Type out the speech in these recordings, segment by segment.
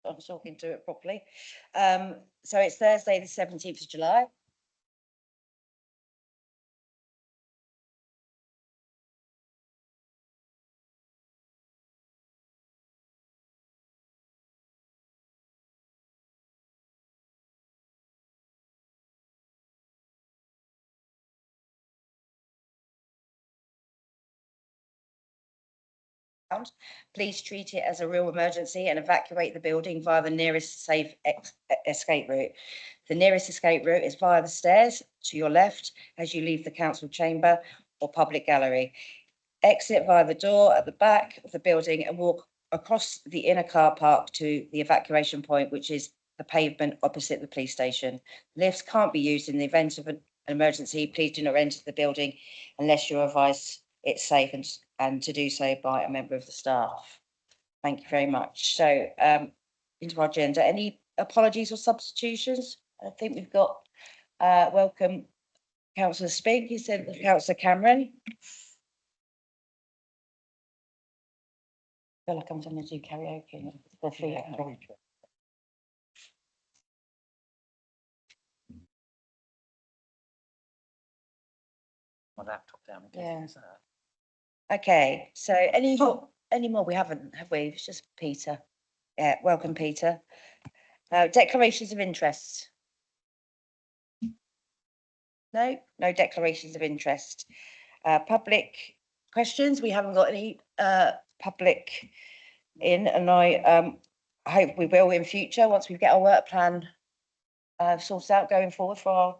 I'm talking to it properly. So it's Thursday, the 17th of July. Please treat it as a real emergency and evacuate the building via the nearest safe escape route. The nearest escape route is via the stairs to your left as you leave the council chamber or public gallery. Exit via the door at the back of the building and walk across the inner car park to the evacuation point, which is the pavement opposite the police station. Lifts can't be used in the event of an emergency. Please do not enter the building unless you're advised it's safe and to do so by a member of the staff. Thank you very much. So into our agenda, any apologies or substitutions? I think we've got welcome Councillor Spink. He said Councillor Cameron. I feel like I'm going to do karaoke. My laptop down again. Yeah. Okay, so any more? We haven't, have we? It's just Peter. Yeah, welcome, Peter. Declarations of interest. No declarations of interest. Public questions. We haven't got any public in, and I hope we will in future once we get our work plan sorted out going forward for our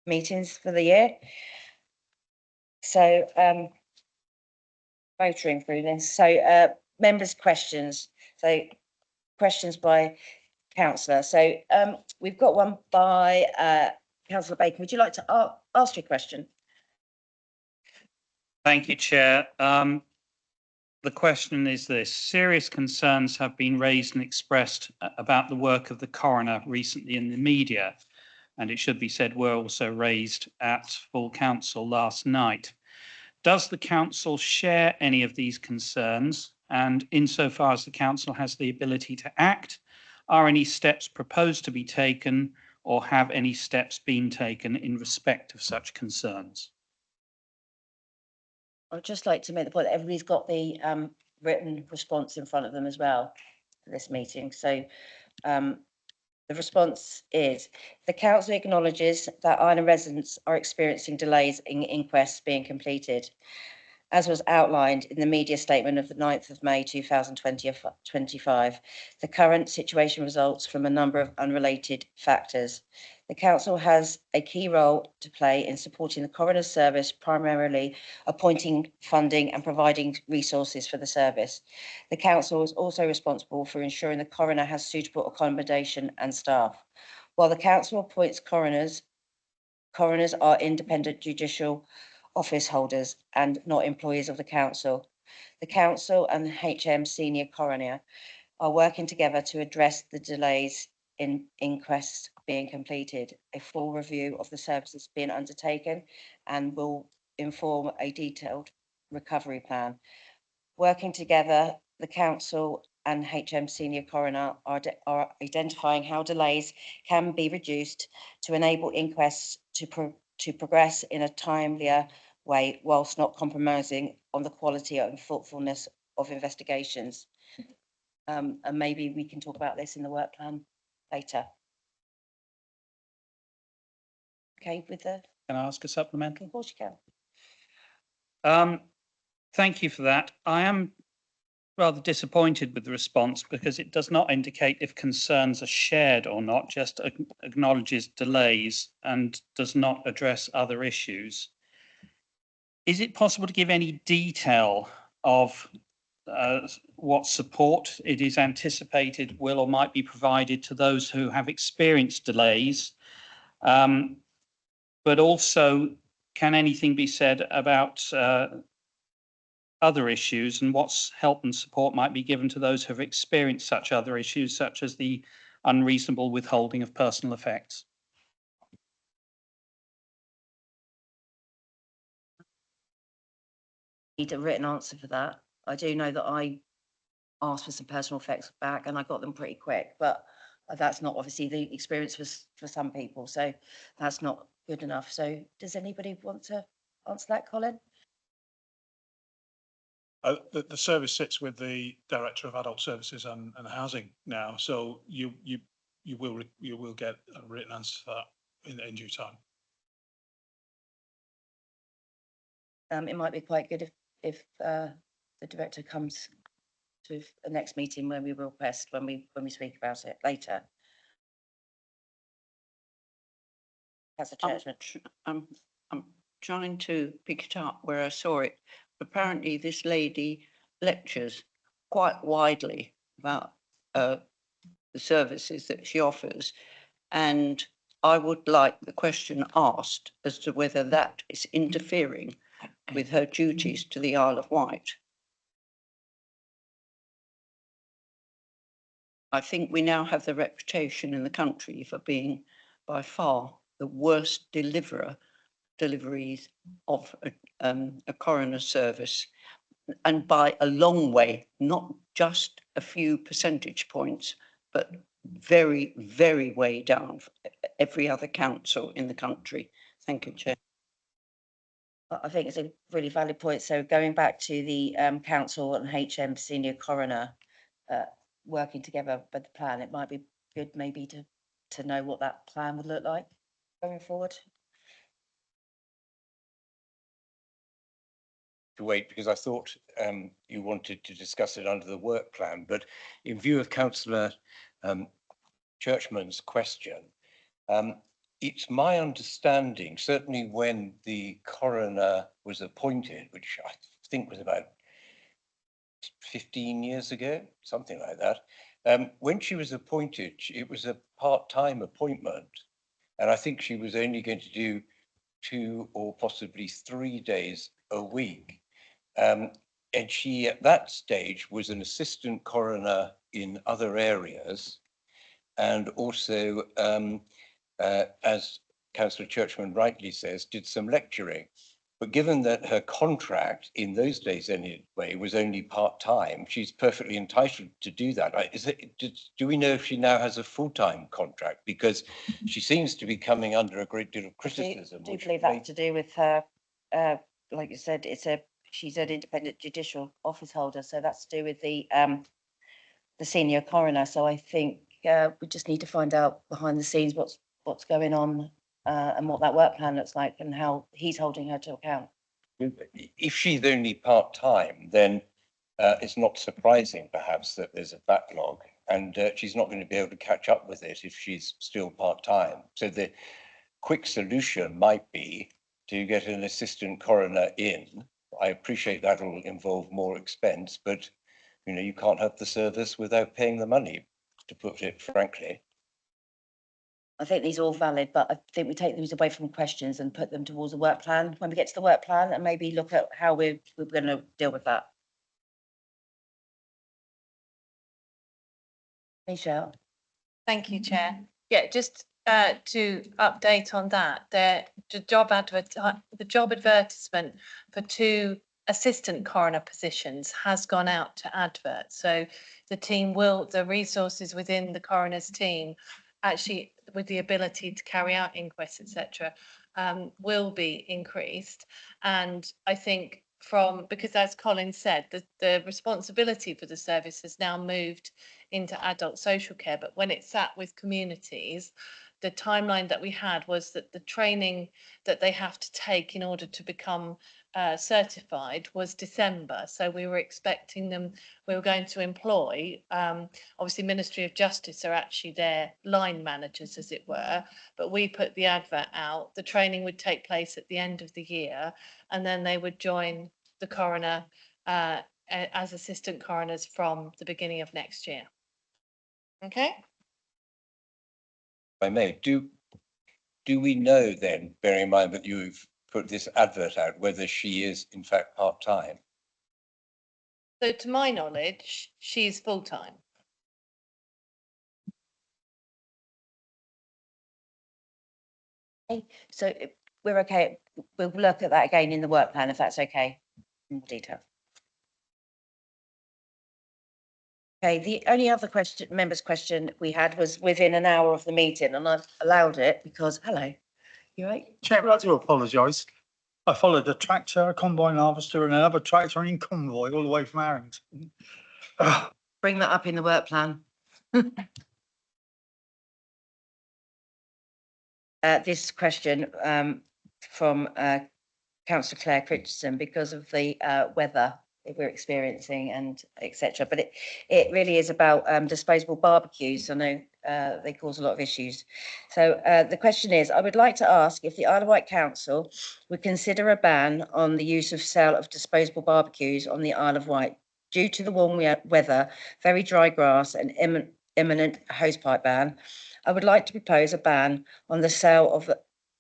meetings for the year. So motoring through this. So members' questions. So questions by councillor. So we've got one by Councillor Bacon. Would you like to ask your question? Thank you, Chair. The question is this: serious concerns have been raised and expressed about the work of the coroner recently in the media, and it should be said were also raised at full council last night. Does the council share any of these concerns? And insofar as the council has the ability to act, are any steps proposed to be taken, or have any steps been taken in respect of such concerns? I'd just like to make the point that everybody's got the written response in front of them as well for this meeting. So the response is: the council acknowledges that Ireland residents are experiencing delays in inquests being completed. As was outlined in the media statement of the 9th of May 2025, the current situation results from a number of unrelated factors. The council has a key role to play in supporting the coroner's service, primarily appointing funding and providing resources for the service. The council is also responsible for ensuring the coroner has suitable accommodation and staff. While the council appoints coroners are independent judicial office holders and not employees of the council. The council and the HM senior coroner are working together to address the delays in inquests being completed. A full review of the services being undertaken and will inform a detailed recovery plan. Working together, the council and HM senior coroner are identifying how delays can be reduced to enable inquests to progress in a timelier way, whilst not compromising on the quality and thoughtfulness of investigations. And maybe we can talk about this in the work plan later. Okay, with the... Can I ask a supplemental? Of course you can. Thank you for that. I am rather disappointed with the response because it does not indicate if concerns are shared or not, just acknowledges delays and does not address other issues. Is it possible to give any detail of what support it is anticipated will or might be provided to those who have experienced delays? But also, can anything be said about other issues and what help and support might be given to those who have experienced such other issues, such as the unreasonable withholding of personal effects? Need a written answer for that. I do know that I asked for some personal effects back, and I got them pretty quick, but that's not obviously the experience was for some people, so that's not good enough. So does anybody want to answer that, Colin? The service sits with the Director of Adult Services and Housing now, so you will get a written answer to that in due time. It might be quite good if the director comes to the next meeting when we request, when we speak about it later. That's a judgment. I'm trying to pick it up where I saw it. Apparently, this lady lectures quite widely about the services that she offers, and I would like the question asked as to whether that is interfering with her duties to the Isle of Wight. I think we now have the reputation in the country for being by far the worst deliveries of a coroner's service, and by a long way, not just a few percentage points, but very, very way down for every other council in the country. Thank you, Chair. I think it's a really valid point. So going back to the council and HM senior coroner working together with the plan, it might be good maybe to know what that plan would look like going forward. To wait, because I thought you wanted to discuss it under the work plan, but in view of Councillor Churchman's question, it's my understanding, certainly when the coroner was appointed, which I think was about 15 years ago, something like that, when she was appointed, it was a part-time appointment, and I think she was only going to do 2 or possibly 3 days a week. And she, at that stage, was an assistant coroner in other areas, and also, as Councillor Churchman rightly says, did some lecturing. But given that her contract in those days anyway was only part-time, she's perfectly entitled to do that. Do we know if she now has a full-time contract? Because she seems to be coming under a great deal of criticism. I do believe that's to do with her, like you said, she's an independent judicial office holder, so that's to do with the senior coroner. So I think we just need to find out behind the scenes what's going on and what that work plan looks like and how he's holding her to account. If she's only part-time, then it's not surprising perhaps that there's a backlog, and she's not going to be able to catch up with it if she's still part-time. So the quick solution might be to get an assistant coroner in. I appreciate that will involve more expense, but you can't have the service without paying the money, to put it frankly. I think these are all valid, but I think we take these away from questions and put them towards a work plan when we get to the work plan, and maybe look at how we're going to deal with that. Michelle. Thank you, Chair. Yeah, just to update on that, the job advertisement for 2 assistant coroner positions has gone out to advert. So the resources within the coroner's team, actually with the ability to carry out inquests, etc., will be increased. And I think because as Colin said, the responsibility for the service has now moved into adult social care, but when it sat with communities, the timeline that we had was that the training that they have to take in order to become certified was December. So we were expecting them, we were going to employ, obviously Ministry of Justice are actually their line managers, as it were, but we put the advert out. The training would take place at the end of the year, and then they would join the coroner as assistant coroners from the beginning of next year. Okay. If I may, do we know then, bearing in mind that you've put this advert out, whether she is in fact part-time? So to my knowledge, she's full-time. So we're okay. We'll look at that again in the work plan, if that's okay, in more detail. Okay, the only other question, member's question we had was within an hour of the meeting, and I've allowed it because, hello, you right? Chairman, I do apologise. I followed a tractor, a combine harvester and another tractor in convoy all the way from Harrington. Bring that up in the work plan. This question from councillor Claire Richardson, because of the weather that we're experiencing and etc. But it really is about disposable barbecues. I know they cause a lot of issues. So the question is, I would like to ask if the Isle of Wight Council would consider a ban on the use of sale of disposable barbecues on the Isle of Wight due to the warm weather, very dry grass and imminent hosepipe ban. I would like to propose a ban on the sale of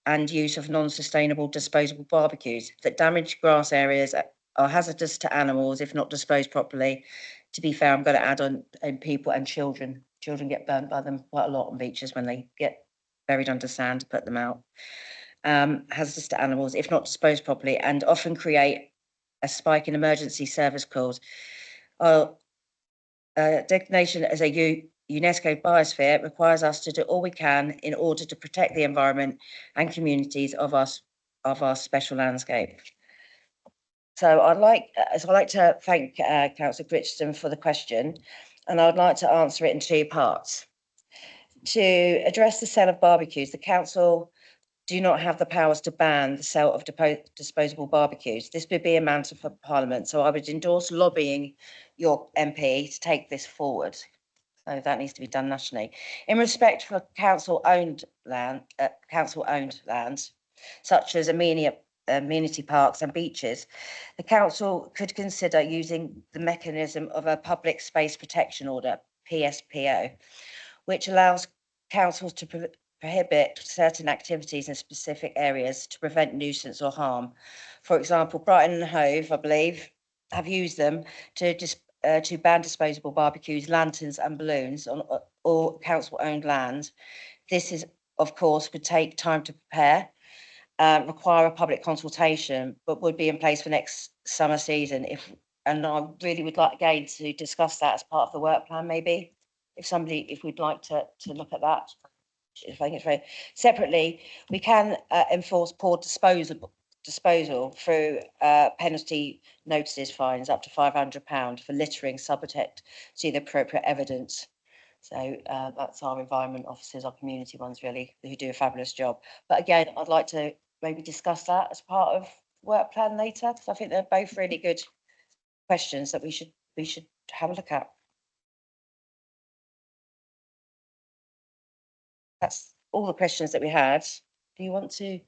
and use of non-sustainable disposable barbecues that damage grass areas, are hazardous to animals if not disposed properly. To be fair, I'm going to add on people and children. Children get burnt by them quite a lot on beaches when they get buried under sand to put them out. Hazardous to animals if not disposed properly, and often create a spike in emergency service calls. Designation as a UNESCO biosphere requires us to do all we can in order to protect the environment and communities of our special landscape. So I'd like to thank Councillor Richardson for the question, and I'd like to answer it in two parts. To address the sale of barbecues, the council do not have the powers to ban the sale of disposable barbecues. This would be a matter for Parliament, so I would endorse lobbying your MP to take this forward. So that needs to be done nationally. In respect for council-owned lands, such as amenity parks and beaches, the council could consider using the mechanism of a public space protection order, PSPO, which allows councils to prohibit certain activities in specific areas to prevent nuisance or harm. For example, Brighton and Hove, I believe, have used them to ban disposable barbecues, lanterns and balloons on all council-owned land. This is, of course, would take time to prepare, require a public consultation, but would be in place for next summer season. And I really would like again to discuss that as part of the work plan, maybe, if we'd like to look at that. I think it's very separately, we can enforce poor disposal through penalty notices, fines up to £500 for littering, subject to the appropriate evidence. So that's our environment officers, our community ones really, who do a fabulous job. But again, I'd like to maybe discuss that as part of work plan later, because I think they're both really good questions that we should have a look at. That's all the questions that we had. Do you want to,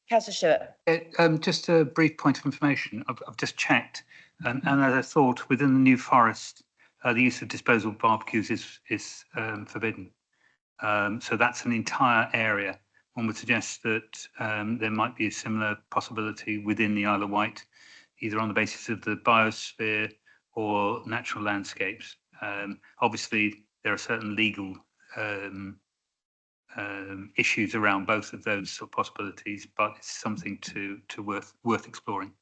Councillor Stewart? Just a brief point of information. I've just checked, and as I thought, within the New Forest, the use of disposable barbecues is forbidden. So that's an entire area. One would suggest that there might be a similar possibility within the Isle of Wight, either on the basis of the biosphere or natural landscapes. Obviously, there are certain legal issues around both of those sort of possibilities, but it's something to worth exploring.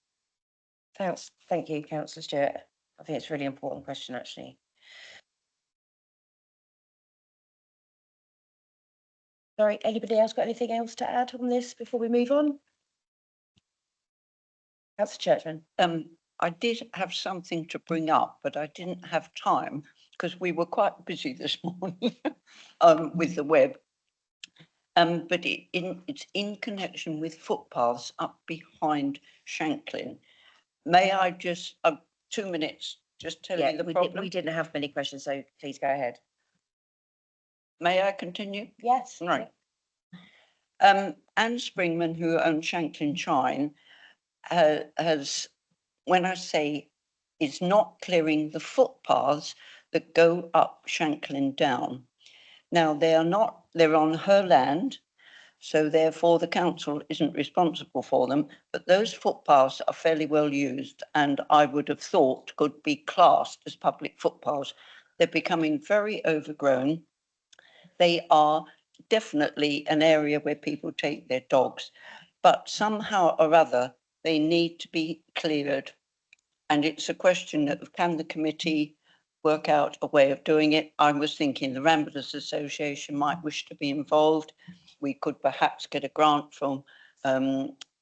Thanks. Thank you, Councillor Stewart. I think it's a really important question, actually. Sorry, anybody else got anything else to add on this before we move on? Councillor Churchman. I did have something to bring up, but I didn't have time because we were quite busy this morning with the web. But it's in connection with footpaths up behind Shanklin. May I just, 2 minutes, just tell you the problem? We didn't have many questions, so please go ahead. May I continue? Yes. Right. Anne Springman, who owns Shanklin Chine, has, when I say is not clearing the footpaths that go up Shanklin down. Now, they're on her land, so therefore the council isn't responsible for them, but those footpaths are fairly well used and I would have thought could be classed as public footpaths. They're becoming very overgrown. They are definitely an area where people take their dogs, but somehow or other they need to be cleared. And it's a question of, can the committee work out a way of doing it. I was thinking the Ramblers Association might wish to be involved. We could perhaps get a grant from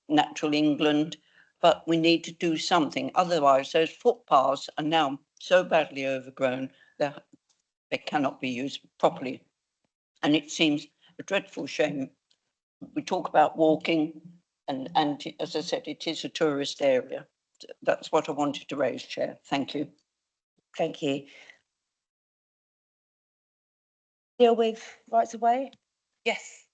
Natural England, but we need to do something. Otherwise, those footpaths are now so badly overgrown that they cannot be used properly. And it seems a dreadful shame. We talk about walking, and as I said, it is a tourist area. That's what I wanted to raise, Chair. Thank you. Thank you. Deal with rights of way? Yes.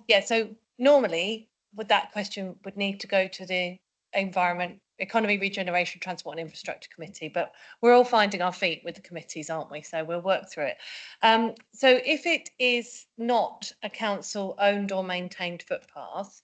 Yeah, so normally would that question would need to go to the Environment, Economy, Regeneration, Transport and Infrastructure Committee, but we're all finding our feet with the committees, aren't we? So we'll work through it. So if it is not a council owned or maintained footpath,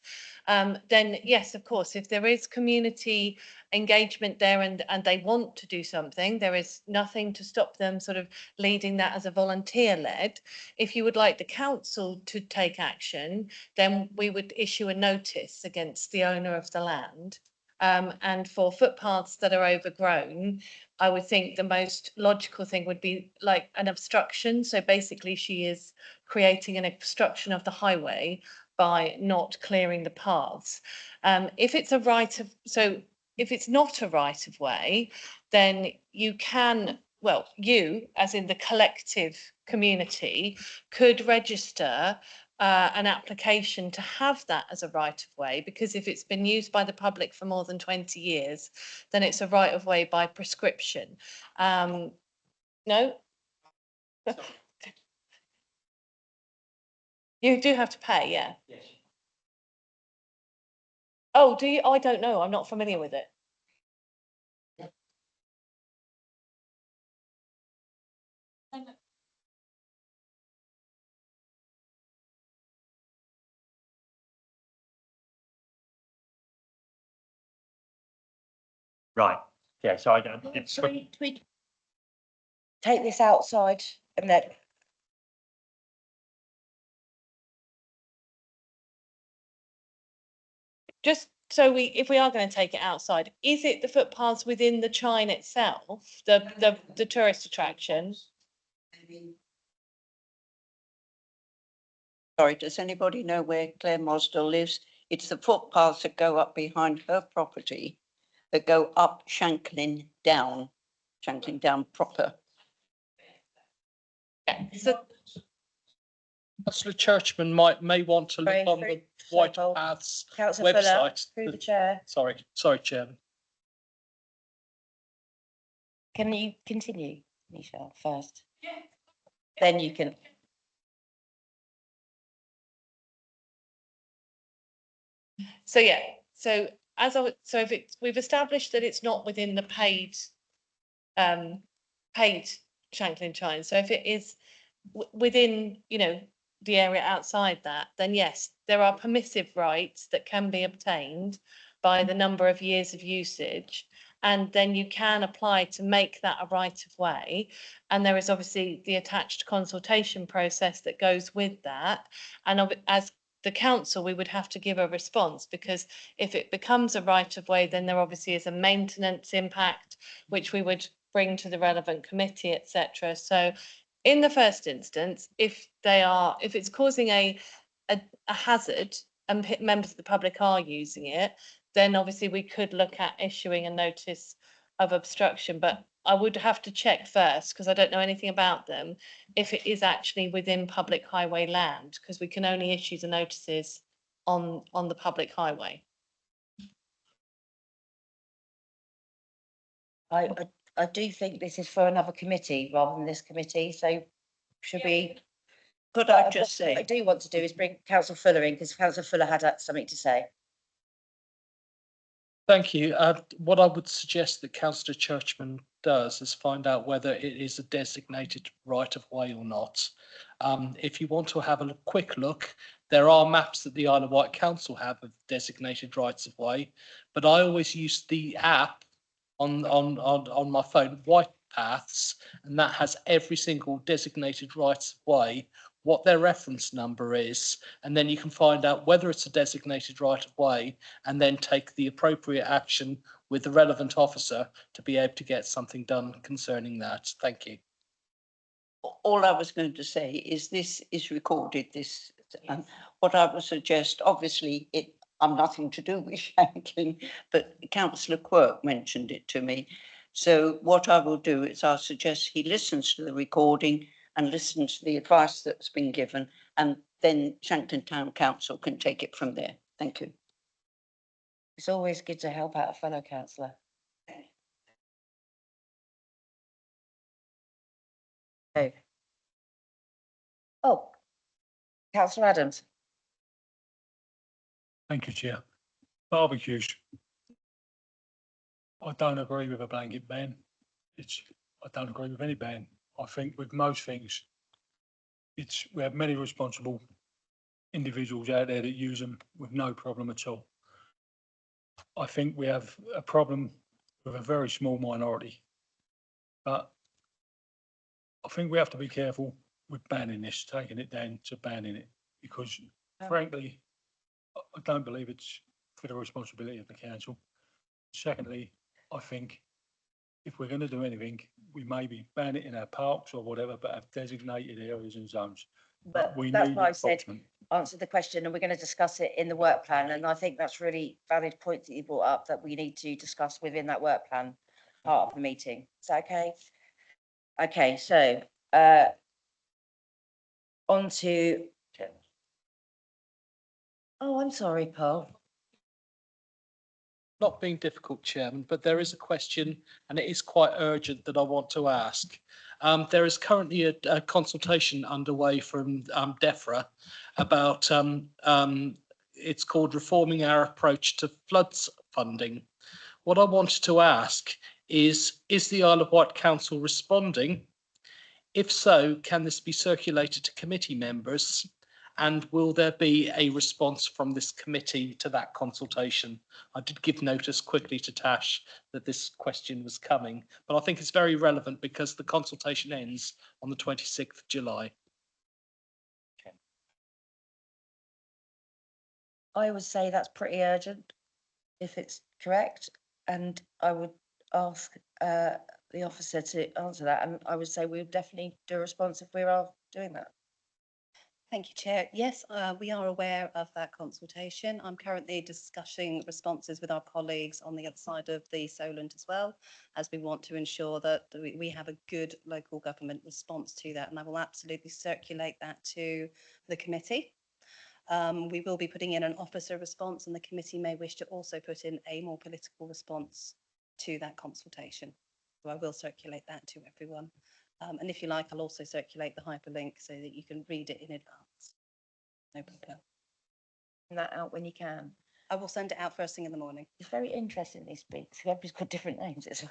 then yes, of course, if there is community engagement there and they want to do something, there is nothing to stop them sort of leading that as a volunteer led. If you would like the council to take action, then we would issue a notice against the owner of the land. And for footpaths that are overgrown, I would think the most logical thing would be like an obstruction. So basically she is creating an obstruction of the highway by not clearing the paths. If it's a if it's not a right of way, then you can, well, you, as in the collective community, could register an application to have that as a right of way, because if it's been used by the public for more than 20 years, then it's a right of way by prescription. No? You do have to pay, yeah. Yes. Oh, do you? I don't know. I'm not familiar with it. Right, yeah, so I don't, Should we take this outside and then? Just so if we are going to take it outside, is it the footpaths within the Chine itself, the tourist attraction? Sorry, does anybody know where Claire Mosdell lives? It's the footpaths that go up behind her property, that go up Shanklin down proper. Yeah, so Councillor Churchman may want to look on the White Paths Councillor Fuller, website. through the chair. Sorry, Chairman. Can you continue, Michelle, first? Yeah. Then you can. So yeah, so if we've established that it's not within the paid Shanklin Chine. So if it is within, the area outside that, then yes, there are permissive rights that can be obtained by the number of years of usage. And then you can apply to make that a right of way. And there is obviously the attached consultation process that goes with that. And as the council, we would have to give a response, because if it becomes a right of way, then there obviously is a maintenance impact, which we would bring to the relevant committee, etc. So in the first instance, if it's causing a hazard and members of the public are using it, then obviously we could look at issuing a notice of obstruction. But I would have to check first, because I don't know anything about them, if it is actually within public highway land, because we can only issue the notices on the public highway. I do think this is for another committee rather than this committee, so should we? Could I just What I say, do want to do is bring Councillor Fuller in, because Councillor Fuller had something to say. Thank you. What I would suggest that Councillor Churchman does is find out whether it is a designated right of way or not. If you want to have a quick look, there are maps that the Isle of Wight Council have of designated rights of way, but I always use the app on my phone, White Paths, and that has every single designated rights of way, what their reference number is, and then you can find out whether it's a designated right of way and then take the appropriate action with the relevant officer to be able to get something done concerning that. Thank you. All I was going to say is this is recorded, this, what I would suggest, obviously, I'm nothing to do with Shanklin, but councillor Quirk mentioned it to me. So what I will do is I'll suggest he listens to the recording and listens to the advice that's been given, and then Shanklin Town Council can take it from there. Thank you. It's always good to help out a fellow councillor. Oh, councillor Adams. Thank you, Chair. Barbecues. I don't agree with a blanket ban. I don't agree with any ban. I think with most things, we have many responsible individuals out there that use them with no problem at all. I think we have a problem with a very small minority. But I think we have to be careful with banning this, taking it down to banning it, because frankly, I don't believe it's for the responsibility of the council. Secondly, I think if we're going to do anything, we maybe ban it in our parks or whatever, but have designated areas and zones. But we that's need why I said, enforcement. answer the question, and we're going to discuss it in the work plan. And I think that's really valid point that you brought up, that we need to discuss within that work plan part of the meeting. Is that okay? Okay, so on to. Oh, I'm sorry, Paul. Not being difficult, Chairman, but there is a question, and it is quite urgent, that I want to ask. There is currently a consultation underway from DEFRA about, it's called Reforming Our Approach to Floods Funding. What I wanted to ask is the Isle of Wight Council responding? If so, can this be circulated to committee members? And will there be a response from this committee to that consultation? I did give notice quickly to Tash that this question was coming, but I think it's very relevant because the consultation ends on the 26th of July. I would say that's pretty urgent, if it's correct, and I would ask the officer to answer that, and I would say we'll definitely do a response if we are doing that. Thank you, Chair. Yes, we are aware of that consultation. I'm currently discussing responses with our colleagues on the other side of the Solent as well, as we want to ensure that we have a good local government response to that. And I will absolutely circulate that to the committee. We will be putting in an officer response, and the committee may wish to also put in a more political response to that consultation. So I will circulate that to everyone. And if you like, I'll also circulate the hyperlink so that you can read it in advance. No problem. Send that out when you can. I will send it out first thing in the morning. It's very interesting, these speaks. Everybody's got different names. It's...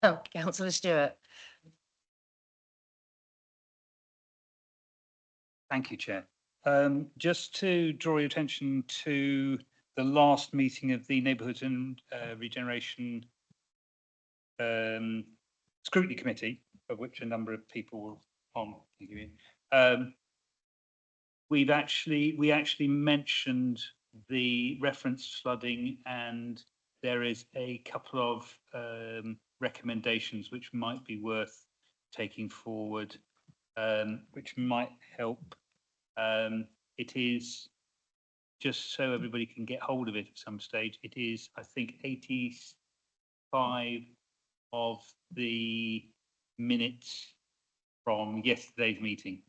Oh, Councillor Stewart. Thank you, Chair. Just to draw your attention to the last meeting of the Neighbourhood and Regeneration Scrutiny Committee, of which a number of people were on. We actually mentioned the reference flooding, and there is a couple of recommendations which might be worth taking forward, which might help. It is, just so everybody can get hold of it at some stage, it is, I think, 85 of the minutes from yesterday's meeting.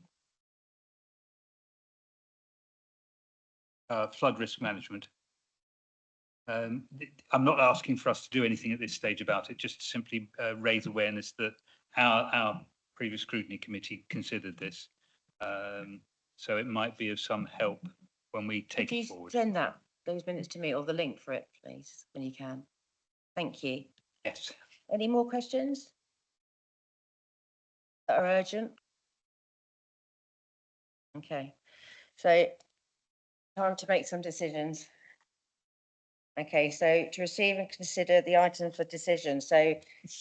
Flood risk management. I'm not asking for us to do anything at this stage about it, just to simply raise awareness that our previous scrutiny committee considered this. So it might be of some help when we take it forward. Send those minutes to me, or the link for it, please, when you can. Thank you. Yes. Any more questions that are urgent? Okay, so time to make some decisions. Okay, so to receive and consider the items for decision. So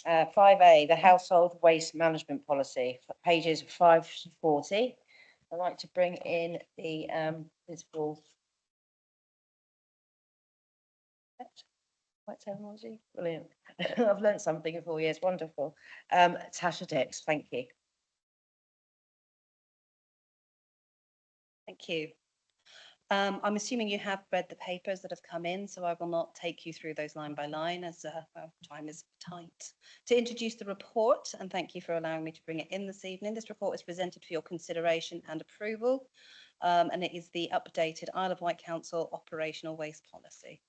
5A, the household waste management policy, pages 5 to 40. I'd like to bring in the principal. Right terminology, brilliant. I've learned something in 4 years, wonderful. Tasha Dix, thank you. Thank you. I'm assuming you have read the papers that have come in, so I will not take you through those line by line as well, time is tight. To introduce the report, and thank you for allowing me to bring it in this evening. This report is presented for your consideration and approval, and it is the updated Isle of Wight Council operational waste policy.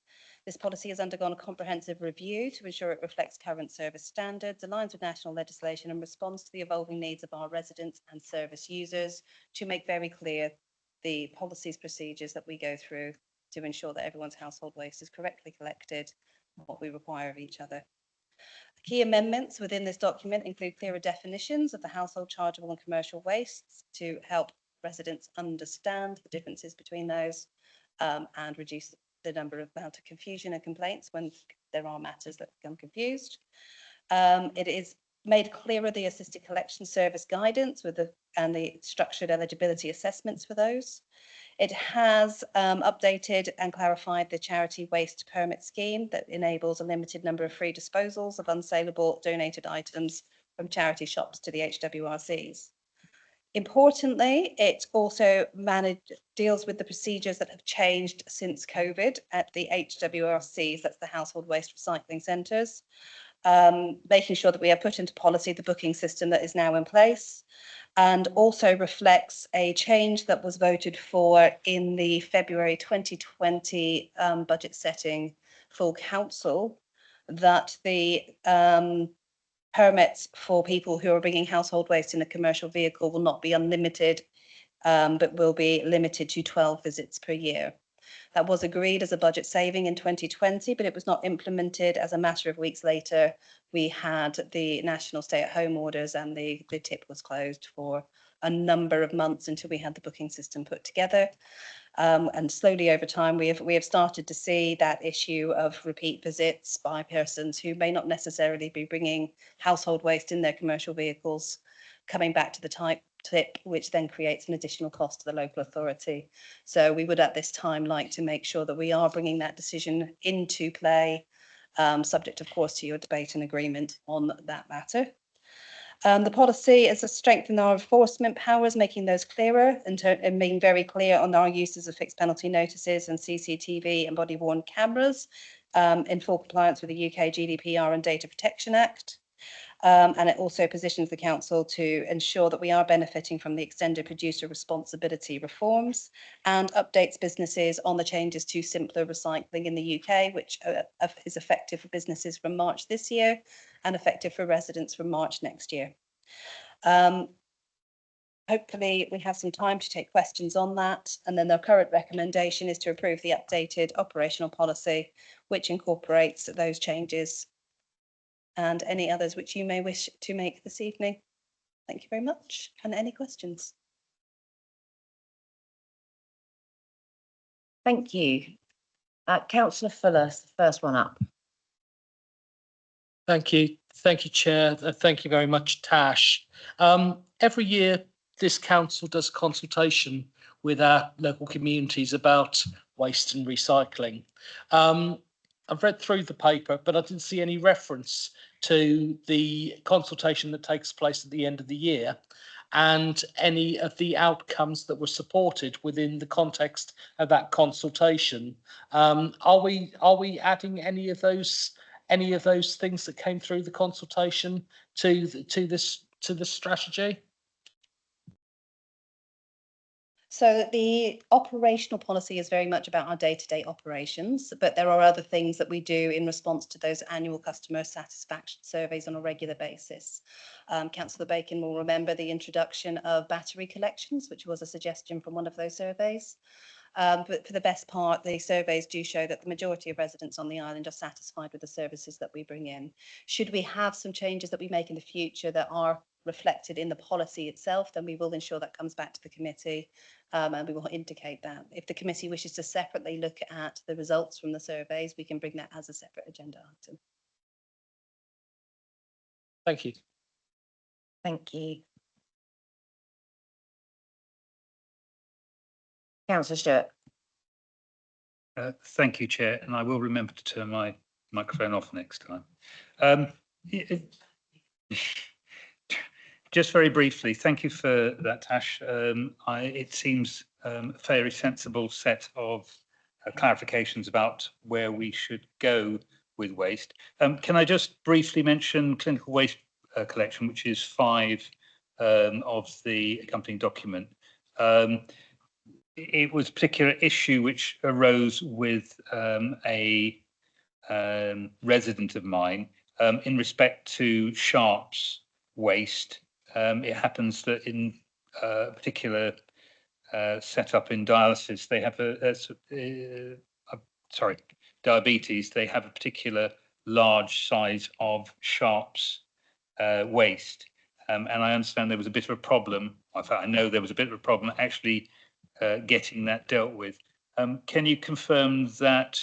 This policy has undergone a comprehensive review to ensure it reflects current service standards, aligns with national legislation, and responds to the evolving needs of our residents and service users to make very clear the policies, procedures that we go through to ensure that everyone's household waste is correctly collected, what we require of each other. The key amendments within this document include clearer definitions of the household chargeable and commercial wastes to help residents understand the differences between those and reduce the amount of confusion and complaints when there are matters that become confused. It is made clearer the assisted collection service guidance and the structured eligibility assessments for those. It has updated and clarified the charity waste permit scheme that enables a limited number of free disposals of unsaleable donated items from charity shops to the HWRCs. Importantly, it also deals with the procedures that have changed since COVID at the HWRCs, that's the household waste recycling centres. Making sure that we have put into policy the booking system that is now in place, and also reflects a change that was voted for in the February 2020 budget setting full council, that the permits for people who are bringing household waste in a commercial vehicle will not be unlimited, but will be limited to 12 visits per year. That was agreed as a budget saving in 2020, but it was not implemented. As a matter of weeks later, we had the national stay-at-home orders and the tip was closed for a number of months until we had the booking system put together. And slowly over time, we have started to see that issue of repeat visits by persons who may not necessarily be bringing household waste in their commercial vehicles, coming back to the tip, which then creates an additional cost to the local authority. So we would at this time like to make sure that we are bringing that decision into play, subject of course to your debate and agreement on that matter. The policy is to strengthen our enforcement powers, making those clearer and being very clear on our uses of fixed penalty notices and CCTV and body-worn cameras in full compliance with the UK GDPR and Data Protection Act. And it also positions the council to ensure that we are benefiting from the extended producer responsibility reforms and updates businesses on the changes to simpler recycling in the UK, which is effective for businesses from March this year and effective for residents from March next year. Hopefully we have some time to take questions on that. And then the current recommendation is to approve the updated operational policy, which incorporates those changes and any others which you may wish to make this evening. Thank you very much. And any questions? Thank you. Councillor Fuller, the first one up. Thank you. Thank you, Chair. Thank you very much, Tash. Every year, this council does consultation with our local communities about waste and recycling. I've read through the paper, but I didn't see any reference to the consultation that takes place at the end of the year and any of the outcomes that were supported within the context of that consultation. Are we adding any of those things that came through the consultation to this strategy? So the operational policy is very much about our day-to-day operations, but there are other things that we do in response to those annual customer satisfaction surveys on a regular basis. Councillor Bacon will remember the introduction of battery collections, which was a suggestion from one of those surveys. But for the best part, the surveys do show that the majority of residents on the island are satisfied with the services that we bring in. Should we have some changes that we make in the future that are reflected in the policy itself, then we will ensure that comes back to the committee and we will indicate that. If the committee wishes to separately look at the results from the surveys, we can bring that as a separate agenda item. Thank you. Thank you. Councillor Stewart. Thank you, Chair, and I will remember to turn my microphone off next time. Just very briefly, thank you for that, Tash. It seems a very sensible set of clarifications about where we should go with waste. Can I just briefly mention clinical waste collection, which is 5 of the accompanying document. It was a particular issue which arose with a resident of mine in respect to sharps waste. It happens that in a particular setup in dialysis, they have diabetes, they have a particular large size of sharps waste. And I understand there was a bit of a problem. In fact, I know there was a bit of a problem actually getting that dealt with. Can you confirm that?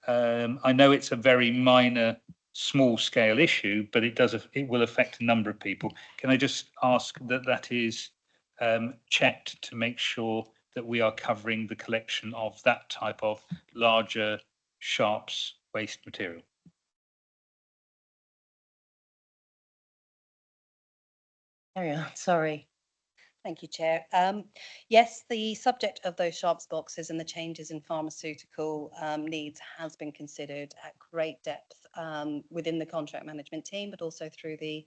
I know it's a very minor, small-scale issue, but it will affect a number of people. Can I just ask that that is checked to make sure that we are covering the collection of that type of larger sharps waste material? Carry on, sorry. Thank you, Chair. Yes, the subject of those sharps boxes and the changes in pharmaceutical needs has been considered at great depth within the contract management team, but also through the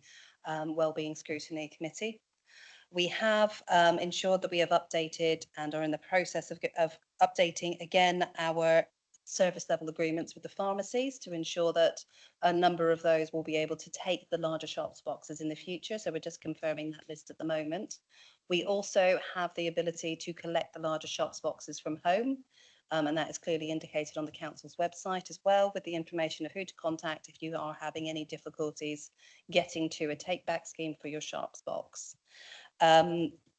Wellbeing Scrutiny Committee. We have ensured that we have updated and are in the process of updating again our service level agreements with the pharmacies to ensure that a number of those will be able to take the larger sharps boxes in the future. So we're just confirming that list at the moment. We also have the ability to collect the larger sharps boxes from home. And that is clearly indicated on the council's website as well, with the information of who to contact if you are having any difficulties getting to a take back scheme for your sharps box.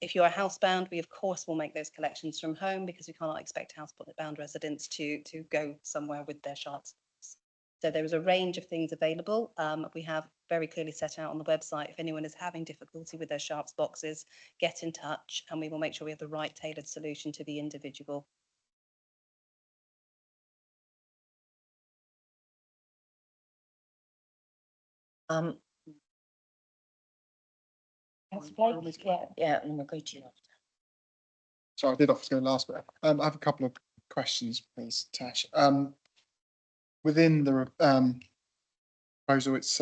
If you are housebound, we of course will make those collections from home because we cannot expect housebound residents to go somewhere with their sharps. So there is a range of things available. We have very clearly set out on the website, if anyone is having difficulty with their sharps boxes, get in touch and we will make sure we have the right tailored solution to the individual. Yeah, and we'll go to you after. So I did offer to go last, but I have a couple of questions, please, Tash. Within the proposal, it's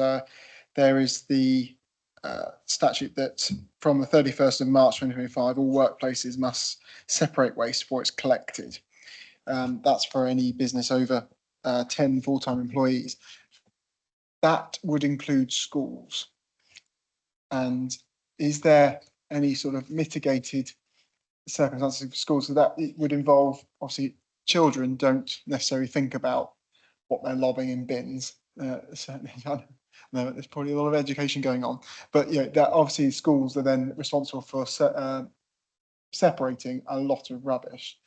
there is the statute that from the 31st of March 2025, all workplaces must separate waste before it's collected. That's for any business over 10 full-time employees. That would include schools. And is there any sort of mitigated circumstances for schools? So that it would involve, obviously, children don't necessarily think about what they're lobbing in bins. Certainly, I know there's probably a lot of education going on, but yeah, that obviously schools are then responsible for separating a lot of rubbish.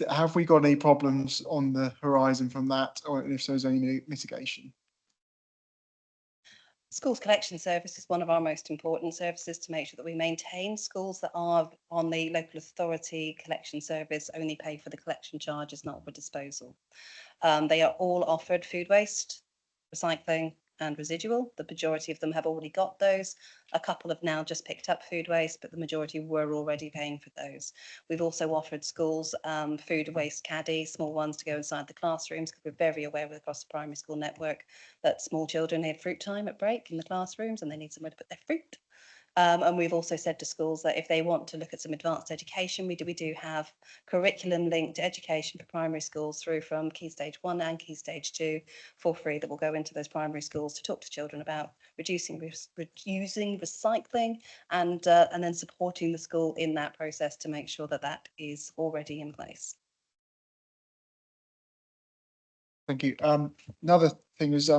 Have we got any problems on the horizon from that, or if so, is there any mitigation? Schools collection service is one of our most important services to make sure that we maintain. Schools that are on the local authority collection service only pay for the collection charges, not for disposal. They are all offered food waste, recycling and residual. The majority of them have already got those. A couple have now just picked up food waste, but the majority were already paying for those. We've also offered schools food waste caddies, small ones to go inside the classrooms, because we're very aware across the primary school network that small children need fruit time at break in the classrooms and they need somewhere to put their fruit. And we've also said to schools that if they want to look at some advanced education, we do have curriculum linked education for primary schools through from Key Stage 1 and Key Stage 2 for free that will go into those primary schools to talk to children about reducing recycling and then supporting the school in that process to make sure that that is already in place. Thank you. Another thing is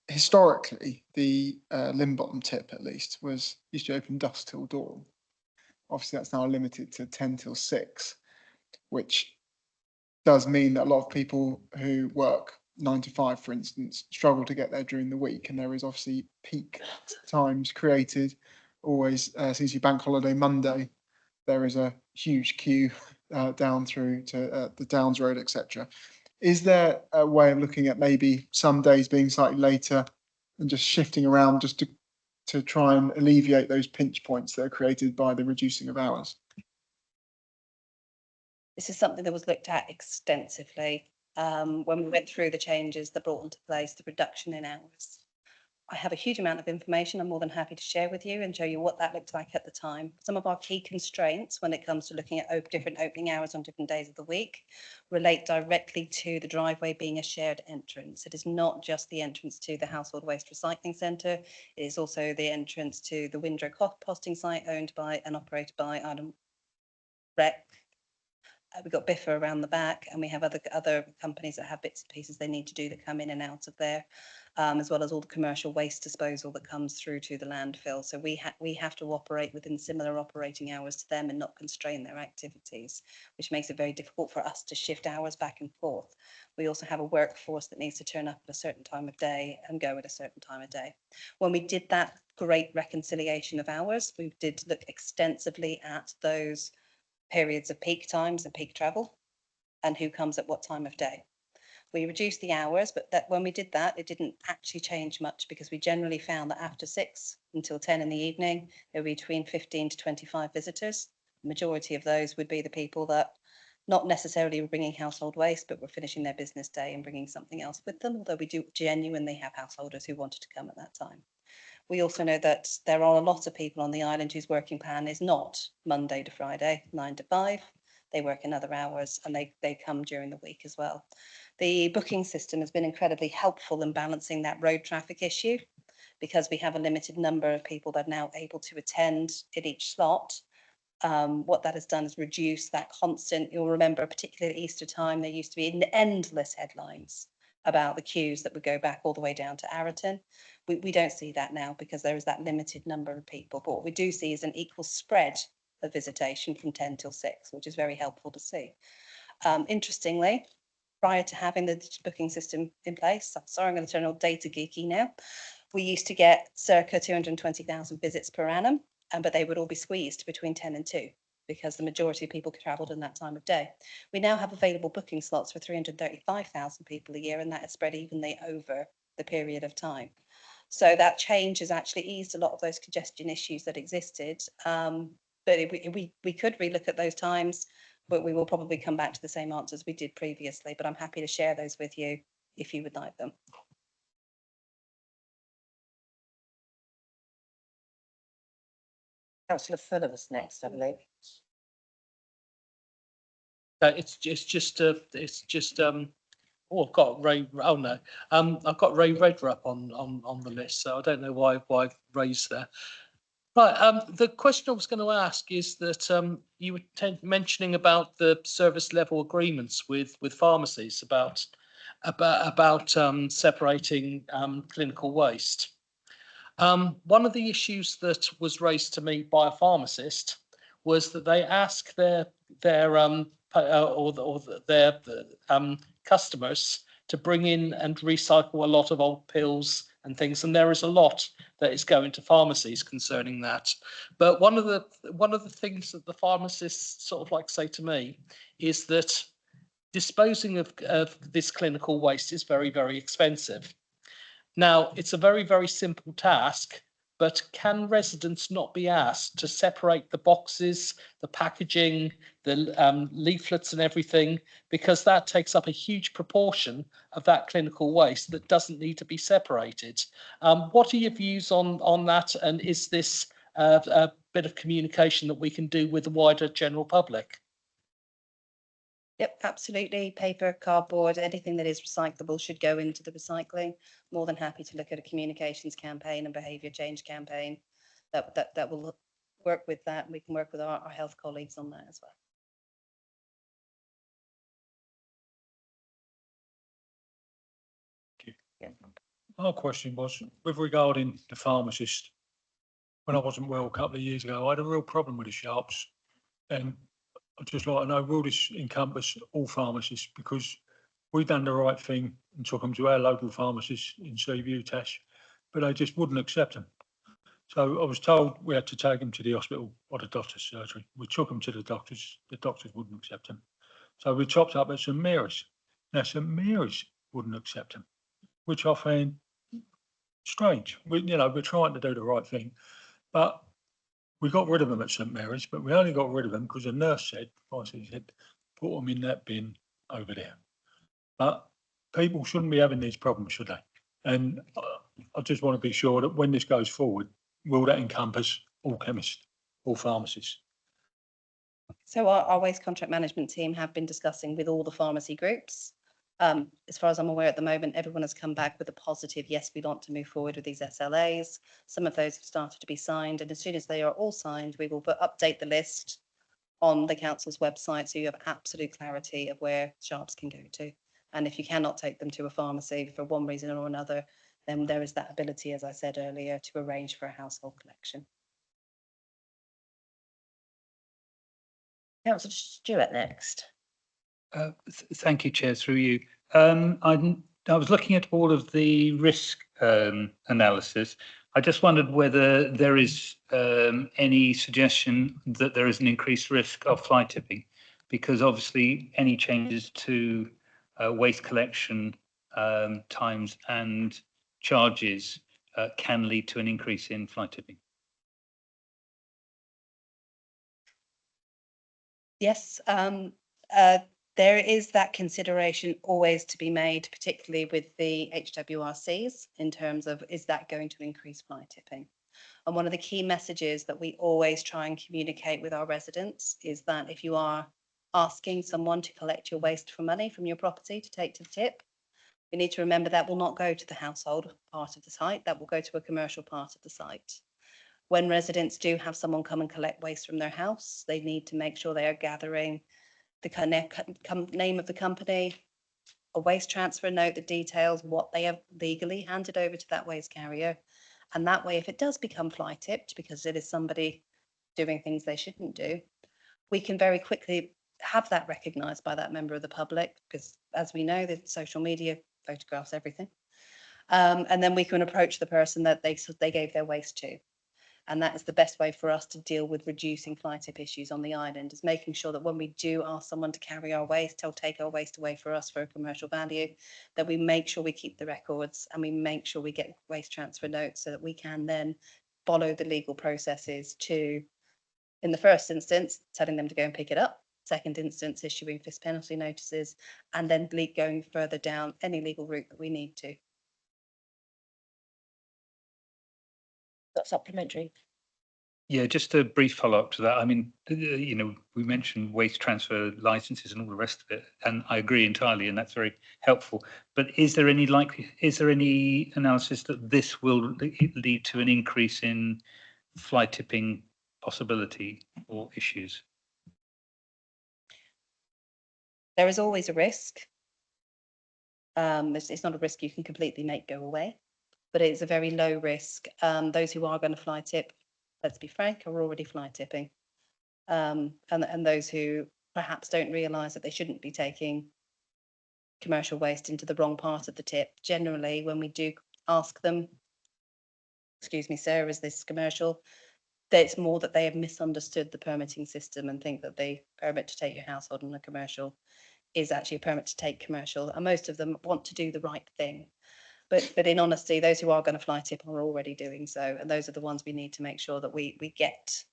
historically, the Limbottom tip at least used to open dusk till dawn. Obviously, that's now limited to 10 till 6, which does mean that a lot of people who work 9 to 5, for instance, struggle to get there during the week. And there is obviously peak times created. Always since your bank holiday Monday, there is a huge queue down through to the Downs Road, etc. is there a way of looking at maybe some days being slightly later and just shifting around just to try and alleviate those pinch points that are created by the reducing of hours? This is something that was looked at extensively when we went through the changes that brought into place the reduction in hours. I have a huge amount of information I'm more than happy to share with you and show you what that looked like at the time. Some of our key constraints when it comes to looking at different opening hours on different days of the week relate directly to the driveway being a shared entrance. It is not just the entrance to the household waste recycling centre, it is also the entrance to the Windrow composting site owned by and operated by Ireland Rec. We've got Biffa around the back, and we have other companies that have bits and pieces they need to do that come in and out of there, as well as all the commercial waste disposal that comes through to the landfill. So we have to operate within similar operating hours to them and not constrain their activities, which makes it very difficult for us to shift hours back and forth. We also have a workforce that needs to turn up at a certain time of day and go at a certain time of day. When we did that great reconciliation of hours, we did look extensively at those periods of peak times and peak travel and who comes at what time of day. We reduced the hours, but that when we did that, it didn't actually change much because we generally found that after 6 until 10 in the evening, there were between 15 to 25 visitors. The majority of those would be the people that not necessarily were bringing household waste, but were finishing their business day and bringing something else with them, although we do genuinely have householders who wanted to come at that time. We also know that there are a lot of people on the island whose working plan is not Monday to Friday, 9 to 5. They work in other hours and they come during the week as well. The booking system has been incredibly helpful in balancing that road traffic issue because we have a limited number of people that are now able to attend in each slot. What that has done is reduce that constant, you'll remember, particularly at Easter time, there used to be endless headlines about the queues that would go back all the way down to Arreton. We don't see that now because there is that limited number of people. But what we do see is an equal spread of visitation from 10 till 6, which is very helpful to see. Interestingly, prior to having the booking system in place, sorry, I'm going to turn all data geeky now. We used to get circa 220,000 visits per annum, but they would all be squeezed between 10 and 2 because the majority of people travelled in that time of day. We now have available booking slots for 335,000 people a year, and that is spread evenly over the period of time. So that change has actually eased a lot of those congestion issues that existed. But we could relook at those times, but we will probably come back to the same answers we did previously. But I'm happy to share those with you if you would like them. Councillor Fuller was next, I believe. It's just oh, I've got Ray. Oh no, I've got Ray Redder up on the list, so I don't know why Ray's there. Right. The question I was going to ask is that you were mentioning about the service level agreements with pharmacies about separating clinical waste. One of the issues that was raised to me by a pharmacist was that they ask their customers to bring in and recycle a lot of old pills and things, and there is a lot that is going to pharmacies concerning that. But one of the things that the pharmacists sort of like say to me is that disposing of this clinical waste is very, very expensive. Now, it's a very, very simple task, but can residents not be asked to separate the boxes, the packaging, the leaflets and everything, because that takes up a huge proportion of that clinical waste that doesn't need to be separated. What are your views on that? And is this a bit of communication that we can do with the wider general public? Yep, absolutely. Paper, cardboard, anything that is recyclable should go into the recycling. More than happy to look at a communications campaign and behaviour change campaign that will work with that. We can work with our health colleagues on that as well. Our question was with regarding the pharmacist. When I wasn't well a couple of years ago, I had a real problem with the shops, and I'd just like to know, will this encompass all pharmacists? Because we've done the right thing and took them to our local pharmacist in Seaview, Tash, but they just wouldn't accept them. So I was told we had to take them to the hospital or the doctor's surgery. We took them to the doctors wouldn't accept them. So we chopped up at St Mary's. Now, St Mary's wouldn't accept them, which I find strange. We're trying to do the right thing, but we got rid of them at St Mary's, but we only got rid of them because the nurse said, put them in that bin over there. But people shouldn't be having these problems, should they? And I just want to be sure that when this goes forward, will that encompass all chemists, all pharmacists? So our waste contract management team have been discussing with all the pharmacy groups. As far as I'm aware at the moment, everyone has come back with a positive, yes, we want to move forward with these SLAs. Some of those have started to be signed, and as soon as they are all signed, we will update the list on the council's website, so you have absolute clarity of where sharps can go to. And if you cannot take them to a pharmacy for one reason or another, then there is that ability, as I said earlier, to arrange for a household collection. Councillor Stewart next. Thank you, Chair, through you. I was looking at all of the risk analysis. I just wondered whether there is any suggestion that there is an increased risk of fly tipping, because obviously any changes to waste collection times and charges can lead to an increase in fly tipping. Yes, there is that consideration always to be made, particularly with the HWRCs, in terms of, is that going to increase fly tipping? And one of the key messages that we always try and communicate with our residents is that if you are asking someone to collect your waste for money from your property to take to the tip, you need to remember that will not go to the household part of the site, that will go to a commercial part of the site. When residents do have someone come and collect waste from their house, they need to make sure they are gathering the name of the company, a waste transfer note that details what they have legally handed over to that waste carrier. And that way, if it does become fly tipped because it is somebody doing things they shouldn't do, we can very quickly have that recognised by that member of the public, because as we know, the social media photographs everything. And then we can approach the person that they gave their waste to. And that is the best way for us to deal with reducing fly tip issues on the island, is making sure that when we do ask someone to carry our waste, or take our waste away for us for a commercial value, that we make sure we keep the records and we make sure we get waste transfer notes so that we can then follow the legal processes to, in the first instance, telling them to go and pick it up, second instance, issuing fist penalty notices, and then going further down any legal route that we need to. Got supplementary. Yeah, just a brief follow-up to that. I mean, we mentioned waste transfer licenses and all the rest of it, and I agree entirely, and that's very helpful. But is there any analysis that this will lead to an increase in fly tipping possibility or issues? There is always a risk. It's not a risk you can completely make go away, but it's a very low risk. Those who are going to fly tip, let's be frank, are already fly tipping. And those who perhaps don't realise that they shouldn't be taking commercial waste into the wrong part of the tip. Generally, when we do ask them, excuse me, sir, is this commercial? It's more that they have misunderstood the permitting system and think that the permit to take your household on a commercial is actually a permit to take commercial. And most of them want to do the right thing. But in honesty, those who are going to fly tip are already doing so. And those are the ones we need to make sure that we get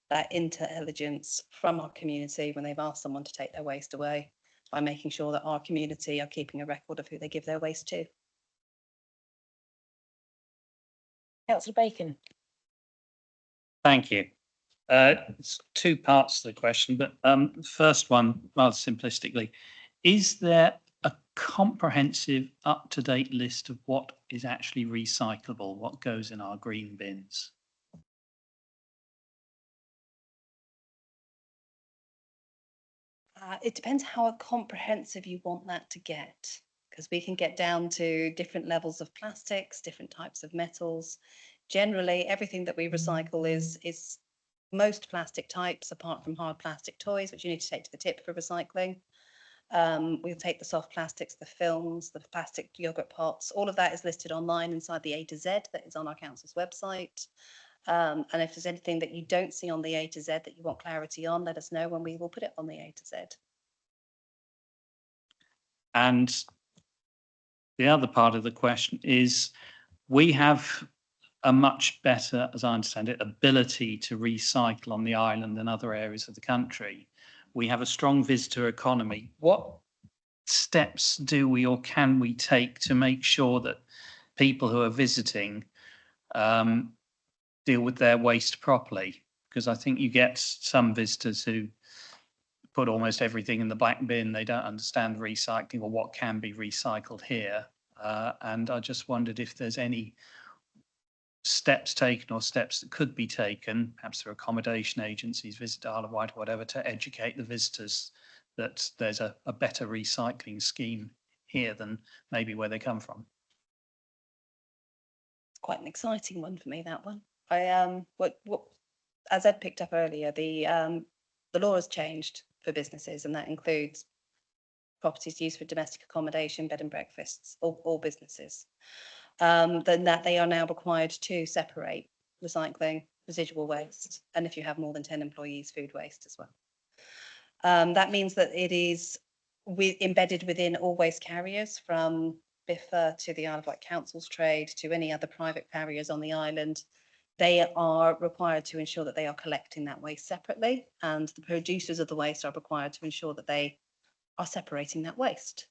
that intelligence from our community when they've asked someone to take their waste away, by making sure that our community are keeping a record of who they give their waste to. Councillor Bacon. Thank you. It's two parts to the question, but first one, rather simplistically, is there a comprehensive, up-to-date list of what is actually recyclable, what goes in our green bins? It depends how comprehensive you want that to get, because we can get down to different levels of plastics, different types of metals. Generally, everything that we recycle is most plastic types, apart from hard plastic toys, which you need to take to the tip for recycling. We'll take the soft plastics, the films, the plastic yogurt pots, all of that is listed online inside the A to Z that is on our council's website. And if there's anything that you don't see on the A to Z that you want clarity on, let us know and we will put it on the A to Z. And the other part of the question is, we have a much better, as I understand it, ability to recycle on the island than other areas of the country. We have a strong visitor economy. What steps do we or can we take to make sure that people who are visiting deal with their waste properly? Because I think you get some visitors who put almost everything in the black bin. They don't understand recycling or what can be recycled here. And I just wondered if there's any steps taken or steps that could be taken, perhaps through accommodation agencies, Visit Isle of Wight, or whatever, to educate the visitors that there's a better recycling scheme here than maybe where they come from. Quite an exciting one for me, that one. What as Ed picked up earlier, the law has changed for businesses, and that includes properties used for domestic accommodation, bed and breakfasts, all businesses. Then that they are now required to separate recycling, residual waste, and if you have more than 10 employees, food waste as well. That means that it is embedded within all waste carriers, from BIFA to the Isle of Wight Council's trade to any other private carriers on the island. They are required to ensure that they are collecting that waste separately, and the producers of the waste are required to ensure that they are separating that waste.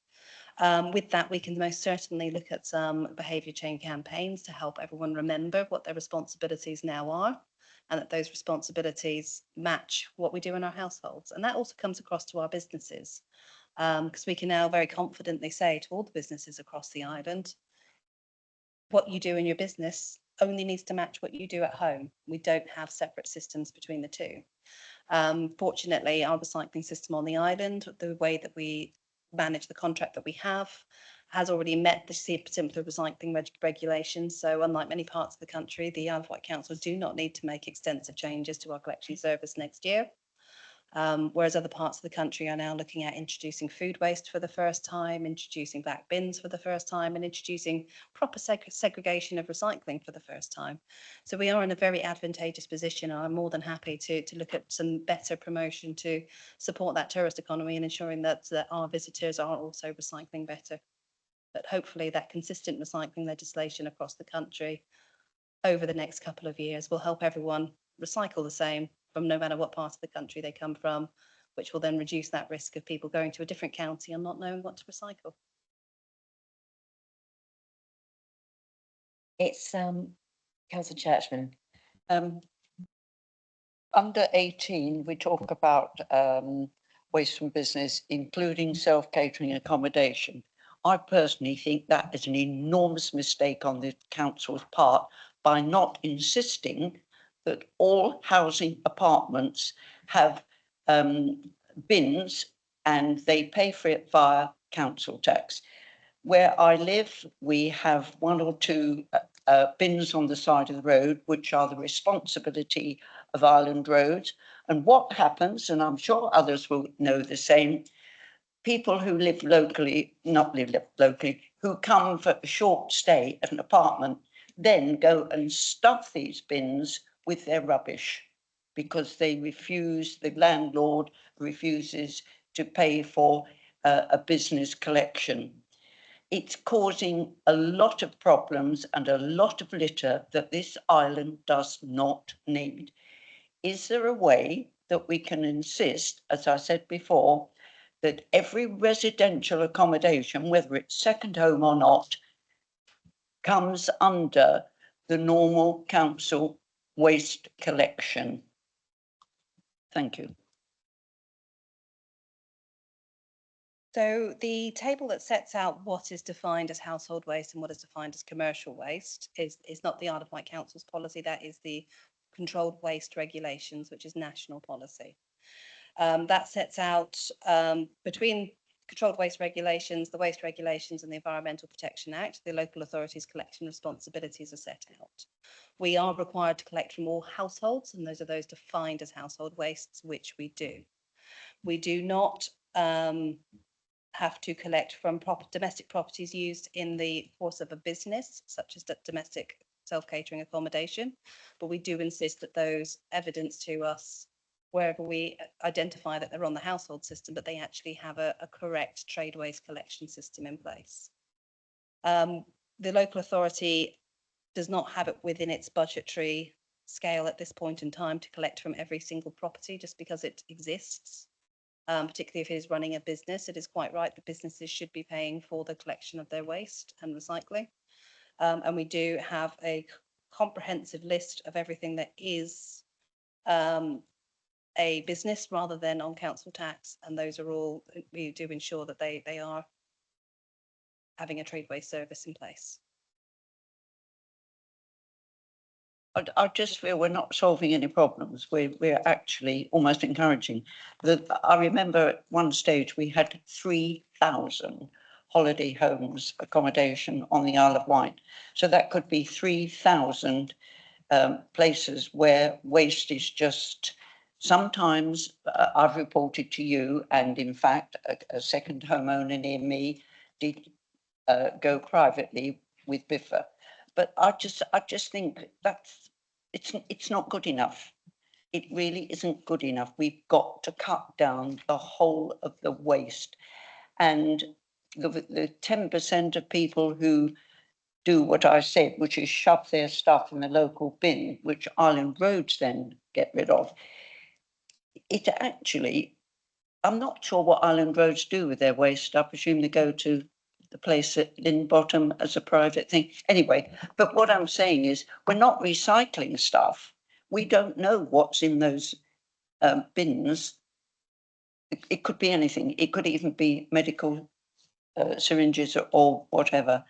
With that, we can most certainly look at some behaviour change campaigns to help everyone remember what their responsibilities now are, and that those responsibilities match what we do in our households. And that also comes across to our businesses, because we can now very confidently say to all the businesses across the island, what you do in your business only needs to match what you do at home. We don't have separate systems between the two. Fortunately, our recycling system on the island, the way that we manage the contract that we have, has already met the simpler recycling regulations. So unlike many parts of the country, the Isle of Wight Council do not need to make extensive changes to our collection service next year. Whereas other parts of the country are now looking at introducing food waste for the first time, introducing black bins for the first time, and introducing proper segregation of recycling for the first time. So we are in a very advantageous position, and I'm more than happy to look at some better promotion to support that tourist economy and ensuring that our visitors are also recycling better. But hopefully that consistent recycling legislation across the country over the next couple of years will help everyone recycle the same from no matter what part of the country they come from, which will then reduce that risk of people going to a different county and not knowing what to recycle. It's Councillor Churchman. Under 18, we talk about waste from business, including self-catering accommodation. I personally think that is an enormous mistake on the council's part by not insisting that all housing apartments have bins and they pay for it via council tax. Where I live, we have one or two bins on the side of the road, which are the responsibility of Island Roads. And what happens, and I'm sure others will know the same, people who live locally, who come for a short stay at an apartment, then go and stuff these bins with their rubbish because the landlord refuses to pay for a business collection. It's causing a lot of problems and a lot of litter that this island does not need. Is there a way that we can insist, as I said before, that every residential accommodation, whether it's second home or not, comes under the normal council waste collection? Thank you. So the table that sets out what is defined as household waste and what is defined as commercial waste is not the Isle of Wight Council's policy. That is the controlled waste regulations, which is national policy. That sets out between controlled waste regulations, the waste regulations and the Environmental Protection Act, the local authorities' collection responsibilities are set out. We are required to collect from all households, and those are those defined as household wastes, which we do. We do not have to collect from domestic properties used in the course of a business, such as domestic self-catering accommodation, but we do insist that those evidence to us wherever we identify that they're on the household system, but they actually have a correct trade waste collection system in place. The local authority does not have it within its budgetary scale at this point in time to collect from every single property just because it exists. Particularly if it is running a business, it is quite right that businesses should be paying for the collection of their waste and recycling. And we do have a comprehensive list of everything that is a business rather than on council tax. And those are all, we do ensure that they are having a trade waste service in place. I just feel we're not solving any problems. We're actually almost encouraging. I remember at one stage we had 3,000 holiday homes accommodation on the Isle of Wight. So that could be 3,000 places where waste is just, sometimes I've reported to you, and in fact, a second homeowner near me did go privately with Biffa. But I just think that's, it's not good enough. It really isn't good enough. We've got to cut down the whole of the waste. And the 10% of people who do what I said, which is shove their stuff in the local bin, which Island Roads then get rid of. It actually, I'm not sure what Island Roads do with their waste. I presume they go to the place at Lynn Bottom as a private thing. Anyway, but what I'm saying is we're not recycling stuff. We don't know what's in those bins. It could be anything. It could even be medical syringes or whatever.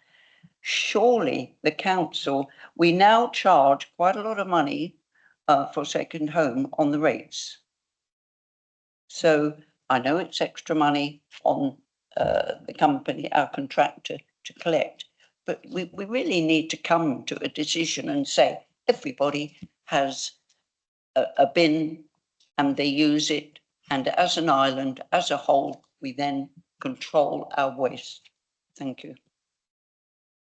Surely the council, we now charge quite a lot of money for second home on the rates. So I know it's extra money on the company, our contractor, to collect, but we really need to come to a decision and say everybody has a bin and they use it, and as an island, as a whole, we then control our waste. Thank you.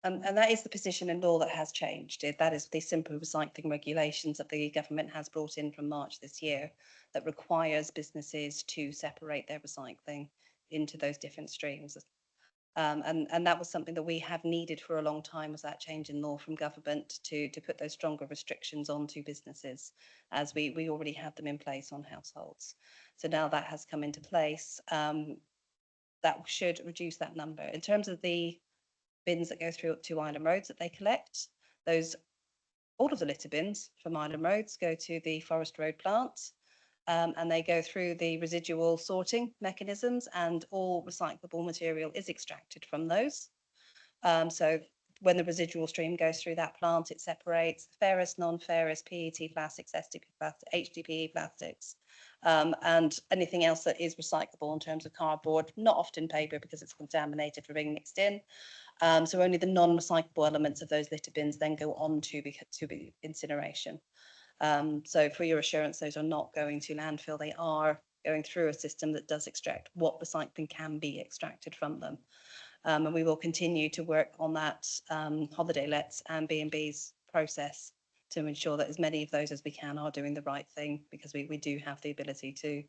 And that is the position in law that has changed. That is the simple recycling regulations that the government has brought in from March this year that requires businesses to separate their recycling into those different streams. And that was something that we have needed for a long time, was that change in law from government to put those stronger restrictions onto businesses, as we already had them in place on households. So now that has come into place, that should reduce that number. In terms of the bins that go through to Island Roads that they collect, all of the litter bins from Island Roads go to the Forest Road plant, and they go through the residual sorting mechanisms, and all recyclable material is extracted from those. So when the residual stream goes through that plant, it separates ferrous, non-ferrous, PET plastics, SDP plastics, HDPE plastics, and anything else that is recyclable in terms of cardboard, not often paper because it's contaminated from being mixed in. So only the non-recyclable elements of those litter bins then go on to be incineration. So for your assurance, those are not going to landfill. They are going through a system that does extract what recycling can be extracted from them. And we will continue to work on that holiday lets and B&B's process to ensure that as many of those as we can are doing the right thing, because we do have the ability to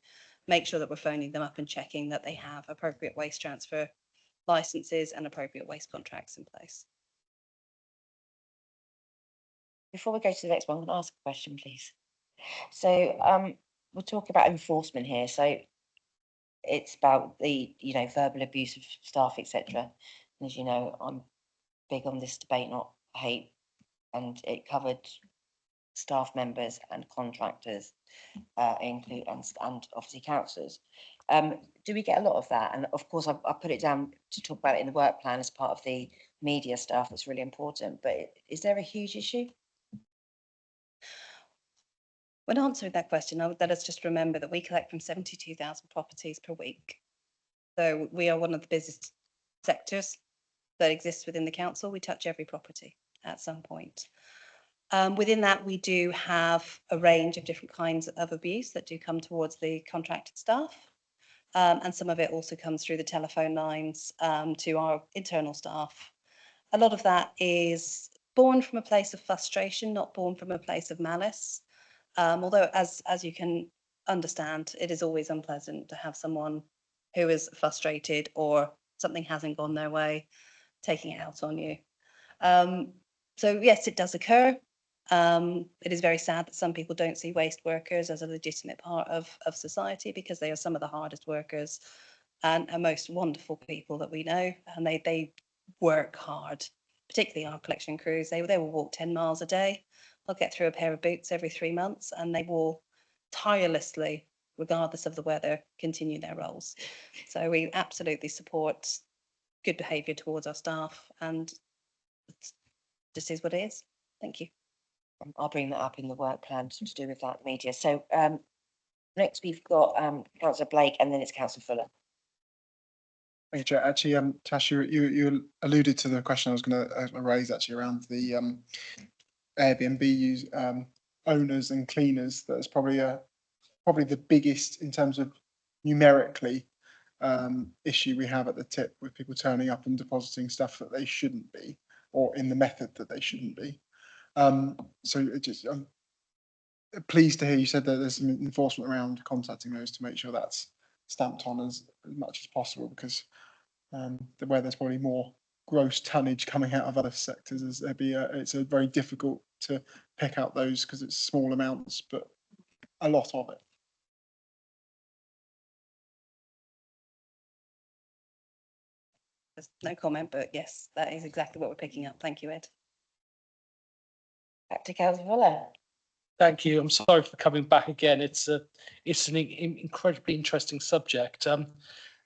make sure that we're phoning them up and checking that they have appropriate waste transfer licenses and appropriate waste contracts in place. Before we go to the next one, I'm going to ask a question, please. So we'll talk about enforcement here. So it's about the, verbal abuse of staff, etc. And as you know, I'm big on this debate, not hate, and it covered staff members and contractors, include and obviously councillors. Do we get a lot of that? And of course, I put it down to talk about it in the work plan as part of the media stuff. That's really important. But is there a huge issue? When answering that question, let us just remember that we collect from 72,000 properties per week. So we are one of the busiest sectors that exists within the council. We touch every property at some point. Within that, we do have a range of different kinds of abuse that do come towards the contracted staff. And some of it also comes through the telephone lines to our internal staff. A lot of that is born from a place of frustration, not born from a place of malice. Although, as you can understand it is always unpleasant to have someone who is frustrated or something hasn't gone their way, taking it out on you. So yes, it does occur. It is very sad that some people don't see waste workers as a legitimate part of society, because they are some of the hardest workers and most wonderful people that we know, and they work hard, particularly our collection crews. They will walk 10 miles a day. They'll get through a pair of boots every 3 months, and they will tirelessly, regardless of the weather, continue their roles. So we absolutely support good behaviour towards our staff, and this is what it is. Thank you. I'll bring that up in the work plan to do with that media. So next we've got Councillor Blake, and then it's Councillor Fuller. Thank you, Chair. Actually, Tash, you alluded to the question I was going to raise actually around the Airbnb owners and cleaners. That's probably the biggest in terms of numerically issue we have at the tip, with people turning up and depositing stuff that they shouldn't be, or in the method that they shouldn't be. So it just, I'm pleased to hear you said that there's some enforcement around contacting those to make sure that's stamped on as much as possible, because where there's probably more gross tonnage coming out of other sectors, is it's a very difficult to pick out those because it's small amounts, but a lot of it. There's no comment, but yes, that is exactly what we're picking up. Thank you, Ed. Back to Councillor Fuller. Thank you. I'm sorry for coming back again. It's an incredibly interesting subject.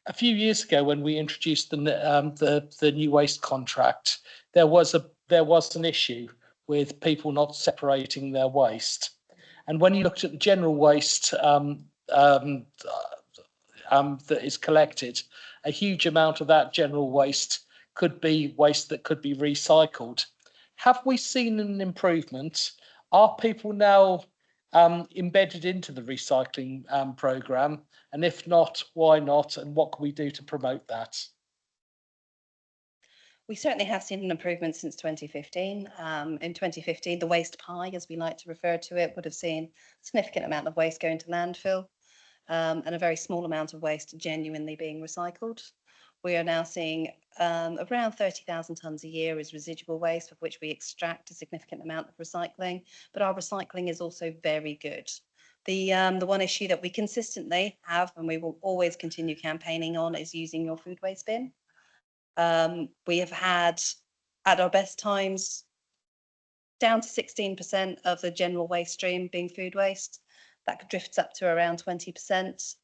A few years ago, when we introduced the new waste contract, there was an issue with people not separating their waste. And when you looked at the general waste that is collected, a huge amount of that general waste could be waste that could be recycled. Have we seen an improvement? Are people now embedded into the recycling programme? And if not, why not? And what can we do to promote that? We certainly have seen an improvement since 2015. In 2015, the waste pie, as we like to refer to it, would have seen a significant amount of waste going to landfill, and a very small amount of waste genuinely being recycled. We are now seeing around 30,000 tonnes a year is residual waste, of which we extract a significant amount of recycling, but our recycling is also very good. The one issue that we consistently have, and we will always continue campaigning on, is using your food waste bin. We have had, at our best times, down to 16% of the general waste stream being food waste. That drifts up to around 20%.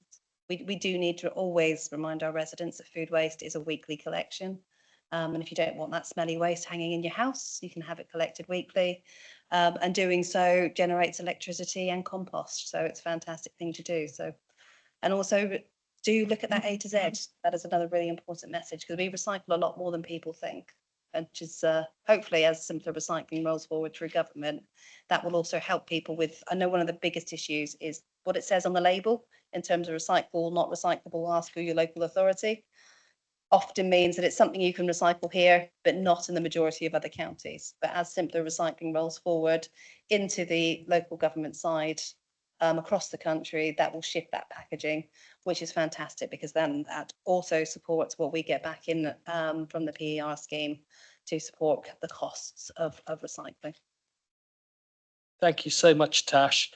We do need to always remind our residents that food waste is a weekly collection. And if you don't want that smelly waste hanging in your house, you can have it collected weekly. And doing so generates electricity and compost. So it's a fantastic thing to do. So, and also do look at that A to Z. That is another really important message, because we recycle a lot more than people think. And which is hopefully, as simpler recycling rolls forward through government, that will also help people with, I know one of the biggest issues is what it says on the label in terms of recyclable, not recyclable, ask your local authority. Often means that it's something you can recycle here, but not in the majority of other counties. But as simpler recycling rolls forward into the local government side across the country, that will shift that packaging, which is fantastic, because then that also supports what we get back in from the PER scheme to support the costs of recycling. Thank you so much, Tash.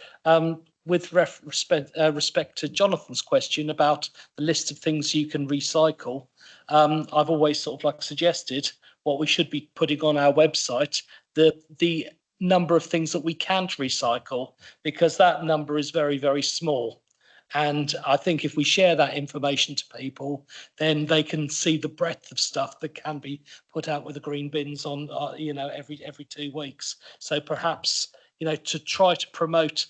With respect to Jonathan's question about the list of things you can recycle, I've always sort of like suggested what we should be putting on our website, the number of things that we can't recycle, because that number is very, very small. And I think if we share that information to people, then they can see the breadth of stuff that can be put out with the green bins on, every 2 weeks. So perhaps, to try to promote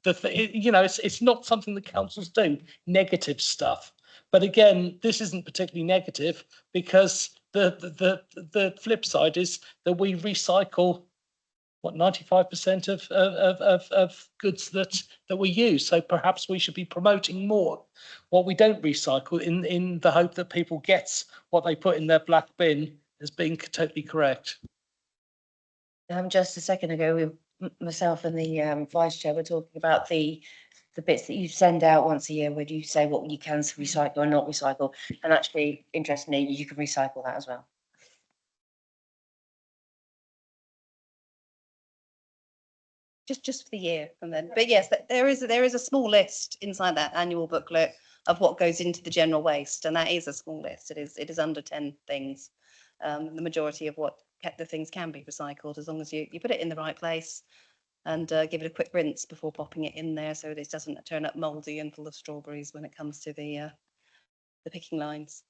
it's not something that councils do, negative stuff. But again, this isn't particularly negative, because the flip side is that we recycle 95% of goods that we use. So perhaps we should be promoting more what we don't recycle, in the hope that people get what they put in their black bin as being totally correct. Just a second ago, myself and the vice chair were talking about the the bits that you send out once a year, where you say what you can recycle and not recycle, and actually, interestingly, you can recycle that as well. Just for the year and then, but yes, there is a small list inside that annual booklet of what goes into the general waste, and that is a small list. It is under 10 things. The majority of the things can be recycled, as long as you put it in the right place and give it a quick rinse before popping it in there, so it doesn't turn up mouldy and full of strawberries when it comes to the picking lines.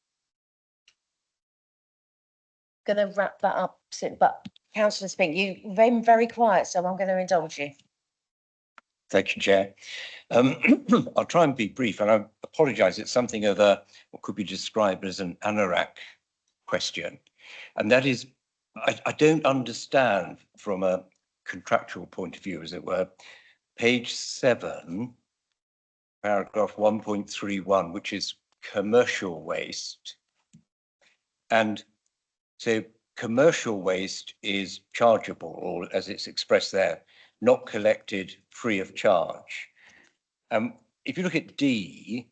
Going to wrap that up soon, but Councillor Spink, you've been very quiet, so I'm going to indulge you. Thank you, Chair. I'll try and be brief, and I apologise. It's something of what could be described as an anorak question. And that is, I don't understand from a contractual point of view, as it were, page 7, paragraph 1.31, which is commercial waste. And so commercial waste is chargeable, or as it's expressed there, not collected free of charge. If you look at D,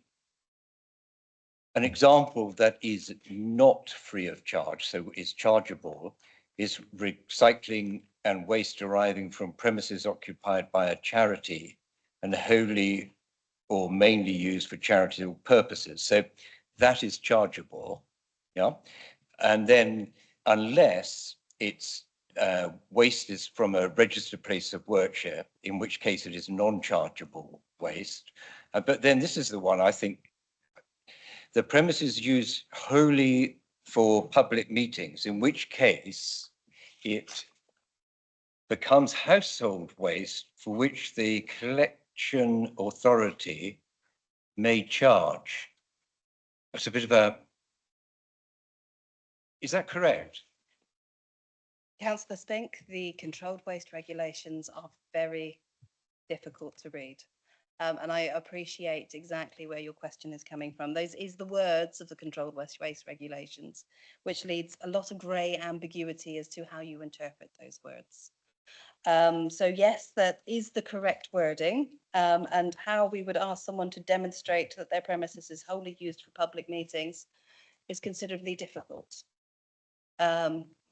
an example that is not free of charge, so is chargeable, is recycling and waste arriving from premises occupied by a charity and wholly or mainly used for charitable purposes. So that is chargeable, yeah. And then unless it's waste is from a registered place of worship, in which case it is non-chargeable waste. But then this is the one I think, the premises used wholly for public meetings, in which case it becomes household waste for which the collection authority may charge. That's a bit of a, is that correct? Councillor Spink, the controlled waste regulations are very difficult to read. And I appreciate exactly where your question is coming from. Those is the words of the controlled waste regulations, which leads a lot of grey ambiguity as to how you interpret those words. So yes, that is the correct wording, and how we would ask someone to demonstrate that their premises is wholly used for public meetings is considerably difficult.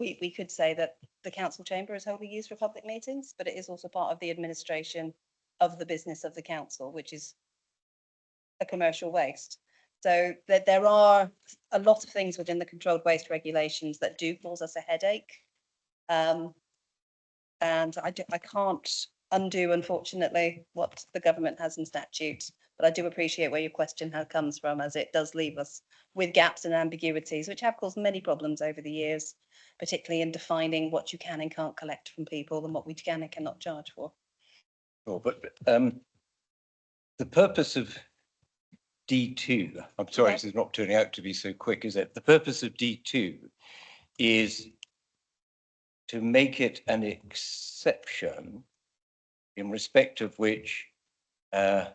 We could say that the council chamber is wholly used for public meetings, but it is also part of the administration of the business of the council, which is a commercial waste. So there are a lot of things within the controlled waste regulations that do cause us a headache. And I can't undo, unfortunately, what the government has in statute, but I do appreciate where your question comes from, as it does leave us with gaps and ambiguities, which have caused many problems over the years, particularly in defining what you can and can't collect from people and what we can and cannot charge for. Sure, but the purpose of D2, I'm sorry, this is not turning out to be so quick, is it? The purpose of D2 is to make it an exception in respect of which there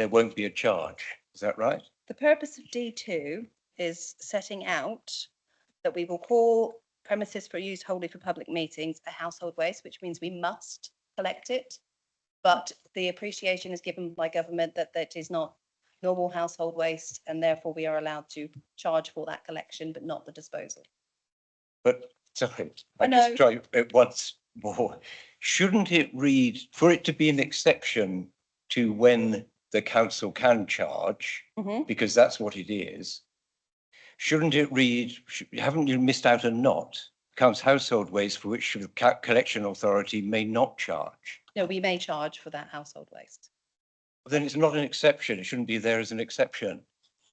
won't be a charge. Is that right? The purpose of D2 is setting out that we will call premises for use wholly for public meetings a household waste, which means we must collect it. But the appreciation is given by government that that is not normal household waste, and therefore we are allowed to charge for that collection, but not the disposal. But sorry, I I just try it once more. Shouldn't it read, for it to be an exception to when the council can charge, because that's what it is, shouldn't it read, haven't you missed out a not? Comes household waste for which the collection authority may not charge. No, we may charge for that household waste. Then it's not an exception. It shouldn't be there as an exception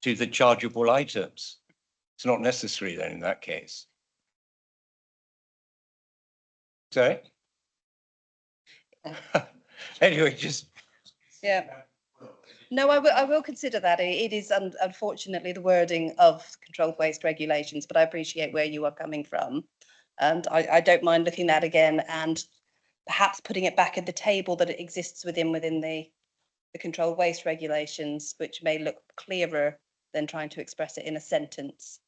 to the chargeable items. It's not necessary then in that case. Sorry? Anyway, just. Yeah. No, I will consider that. It is unfortunately the wording of controlled waste regulations, but I appreciate where you are coming from. And I don't mind looking at that again and perhaps putting it back at the table that it exists within the controlled waste regulations, which may look clearer than trying to express it in a sentence.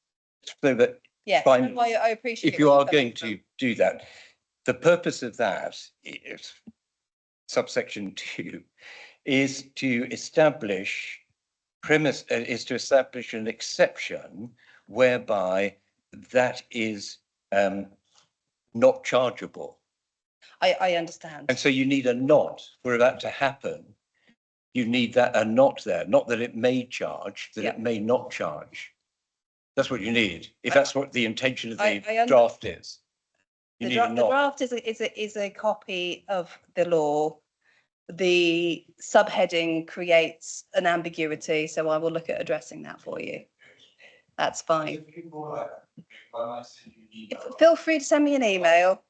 So that, yeah, fine. I appreciate if you are going to do that, the purpose of that is subsection 2 is to establish is to establish an exception whereby that is not chargeable. I understand. And so you need a not for that to happen. You need that a not there, not that it may charge, that it may not charge. That's what you need, if that's what the intention of the draft is. You need a The not. draft is a copy of the law. The subheading creates an ambiguity, so I will look at addressing that for you. That's fine. Feel free to send me an email.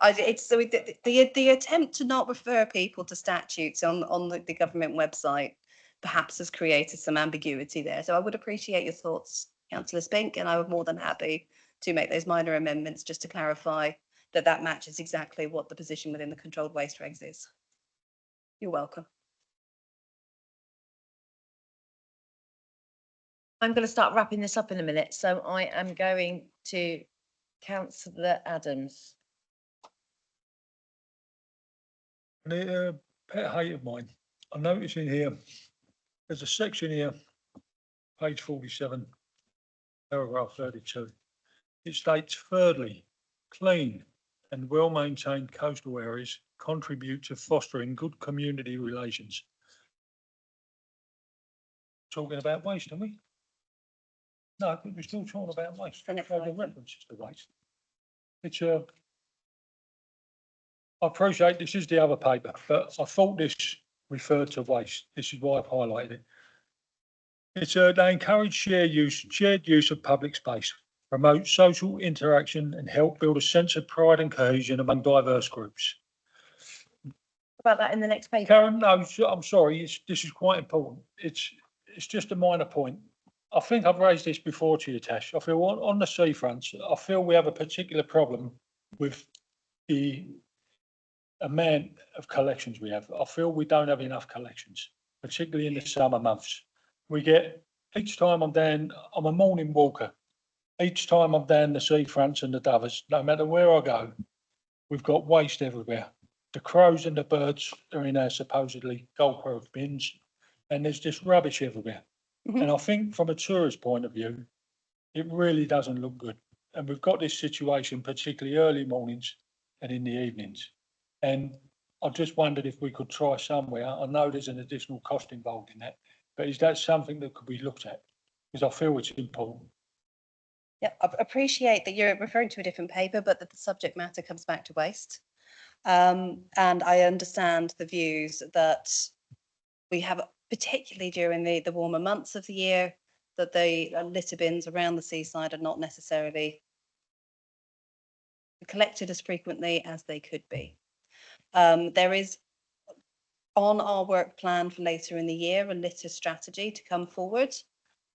It's so the attempt to not refer people to statutes on the government website perhaps has created some ambiguity there. So I would appreciate your thoughts, Councillor Spink, and I would more than happy to make those minor amendments just to clarify that that matches exactly what the position within the controlled waste regs is. You're welcome. I'm going to start wrapping this up in a minute, so I am going to Councillor Adams. Pet hate of mine. I notice in here, there's a section here, page 47, paragraph 32. It states, thirdly, clean and well-maintained coastal areas contribute to fostering good community relations. Talking about waste, aren't we? No, we're still talking about waste. The next No, the item. reference is to waste. It's I appreciate this is the other paper, but I thought this referred to waste. This is why I've highlighted it. It's they encourage shared use of public space, promote social interaction and help build a sense of pride and cohesion among diverse groups. About that in the next paper. Karen, no, I'm sorry, this is quite important. It's just a minor point. I think I've raised this before to you, Tash. I feel on the seafronts, I feel we have a particular problem with the amount of collections we have. I feel we don't have enough collections, particularly in the summer months. We get, each time I'm down, I'm a morning walker. Each time I'm down the seafronts and the Dovers, no matter where I go, we've got waste everywhere. The crows and the birds are in our supposedly gold-proof bins, and there's just rubbish everywhere. And I think from a tourist point of view, it really doesn't look good. And we've got this situation, particularly early mornings and in the evenings. And I just wondered if we could try somewhere. I know there's an additional cost involved in that, but is that something that could be looked at? Because I feel it's important. Yeah, I appreciate that you're referring to a different paper, but that the subject matter comes back to waste. And I understand the views that we have, particularly during the warmer months of the year, that the litter bins around the seaside are not necessarily collected as frequently as they could be. There is on our work plan for later in the year a litter strategy to come forward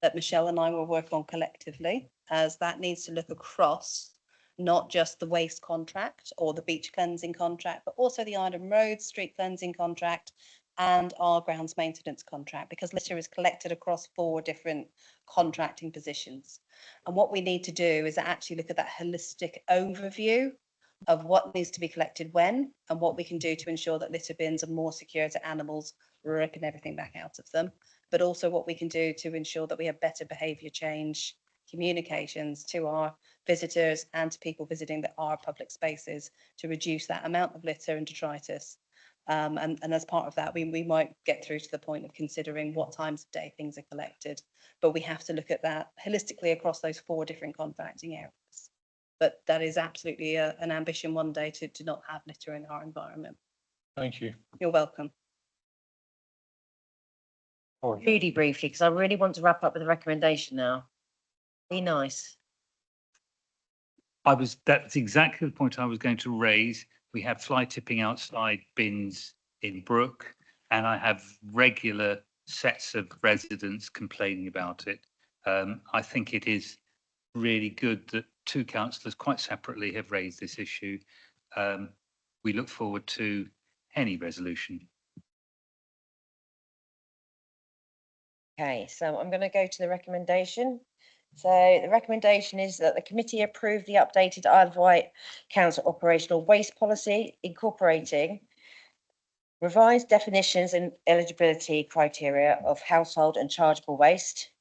that Michelle and I will work on collectively, as that needs to look across not just the waste contract or the beach cleansing contract, but also the Island Road street cleansing contract and our grounds maintenance contract, because litter is collected across 4 different contracting positions. And what we need to do is actually look at that holistic overview of what needs to be collected when, and what we can do to ensure that litter bins are more secure to animals ripping everything back out of them, but also what we can do to ensure that we have better behaviour change communications to our visitors and to people visiting our public spaces to reduce that amount of litter and detritus. And as part of that, we might get through to the point of considering what times of day things are collected, but we have to look at that holistically across those 4 different contracting areas. But that is absolutely an ambition one day to not have litter in our environment. Thank you. You're welcome. Really briefly, because I really want to wrap up with a recommendation now. Be nice. That's exactly the point I was going to raise. We have fly tipping outside bins in Brook, and I have regular sets of residents complaining about it. I think it is really good that 2 councillors quite separately have raised this issue. We look forward to any resolution. Okay, so I'm going to go to the recommendation. So the recommendation is that the committee approve the updated Isle of Wight Council operational waste policy, incorporating Revised definitions and eligibility criteria of household and chargeable waste,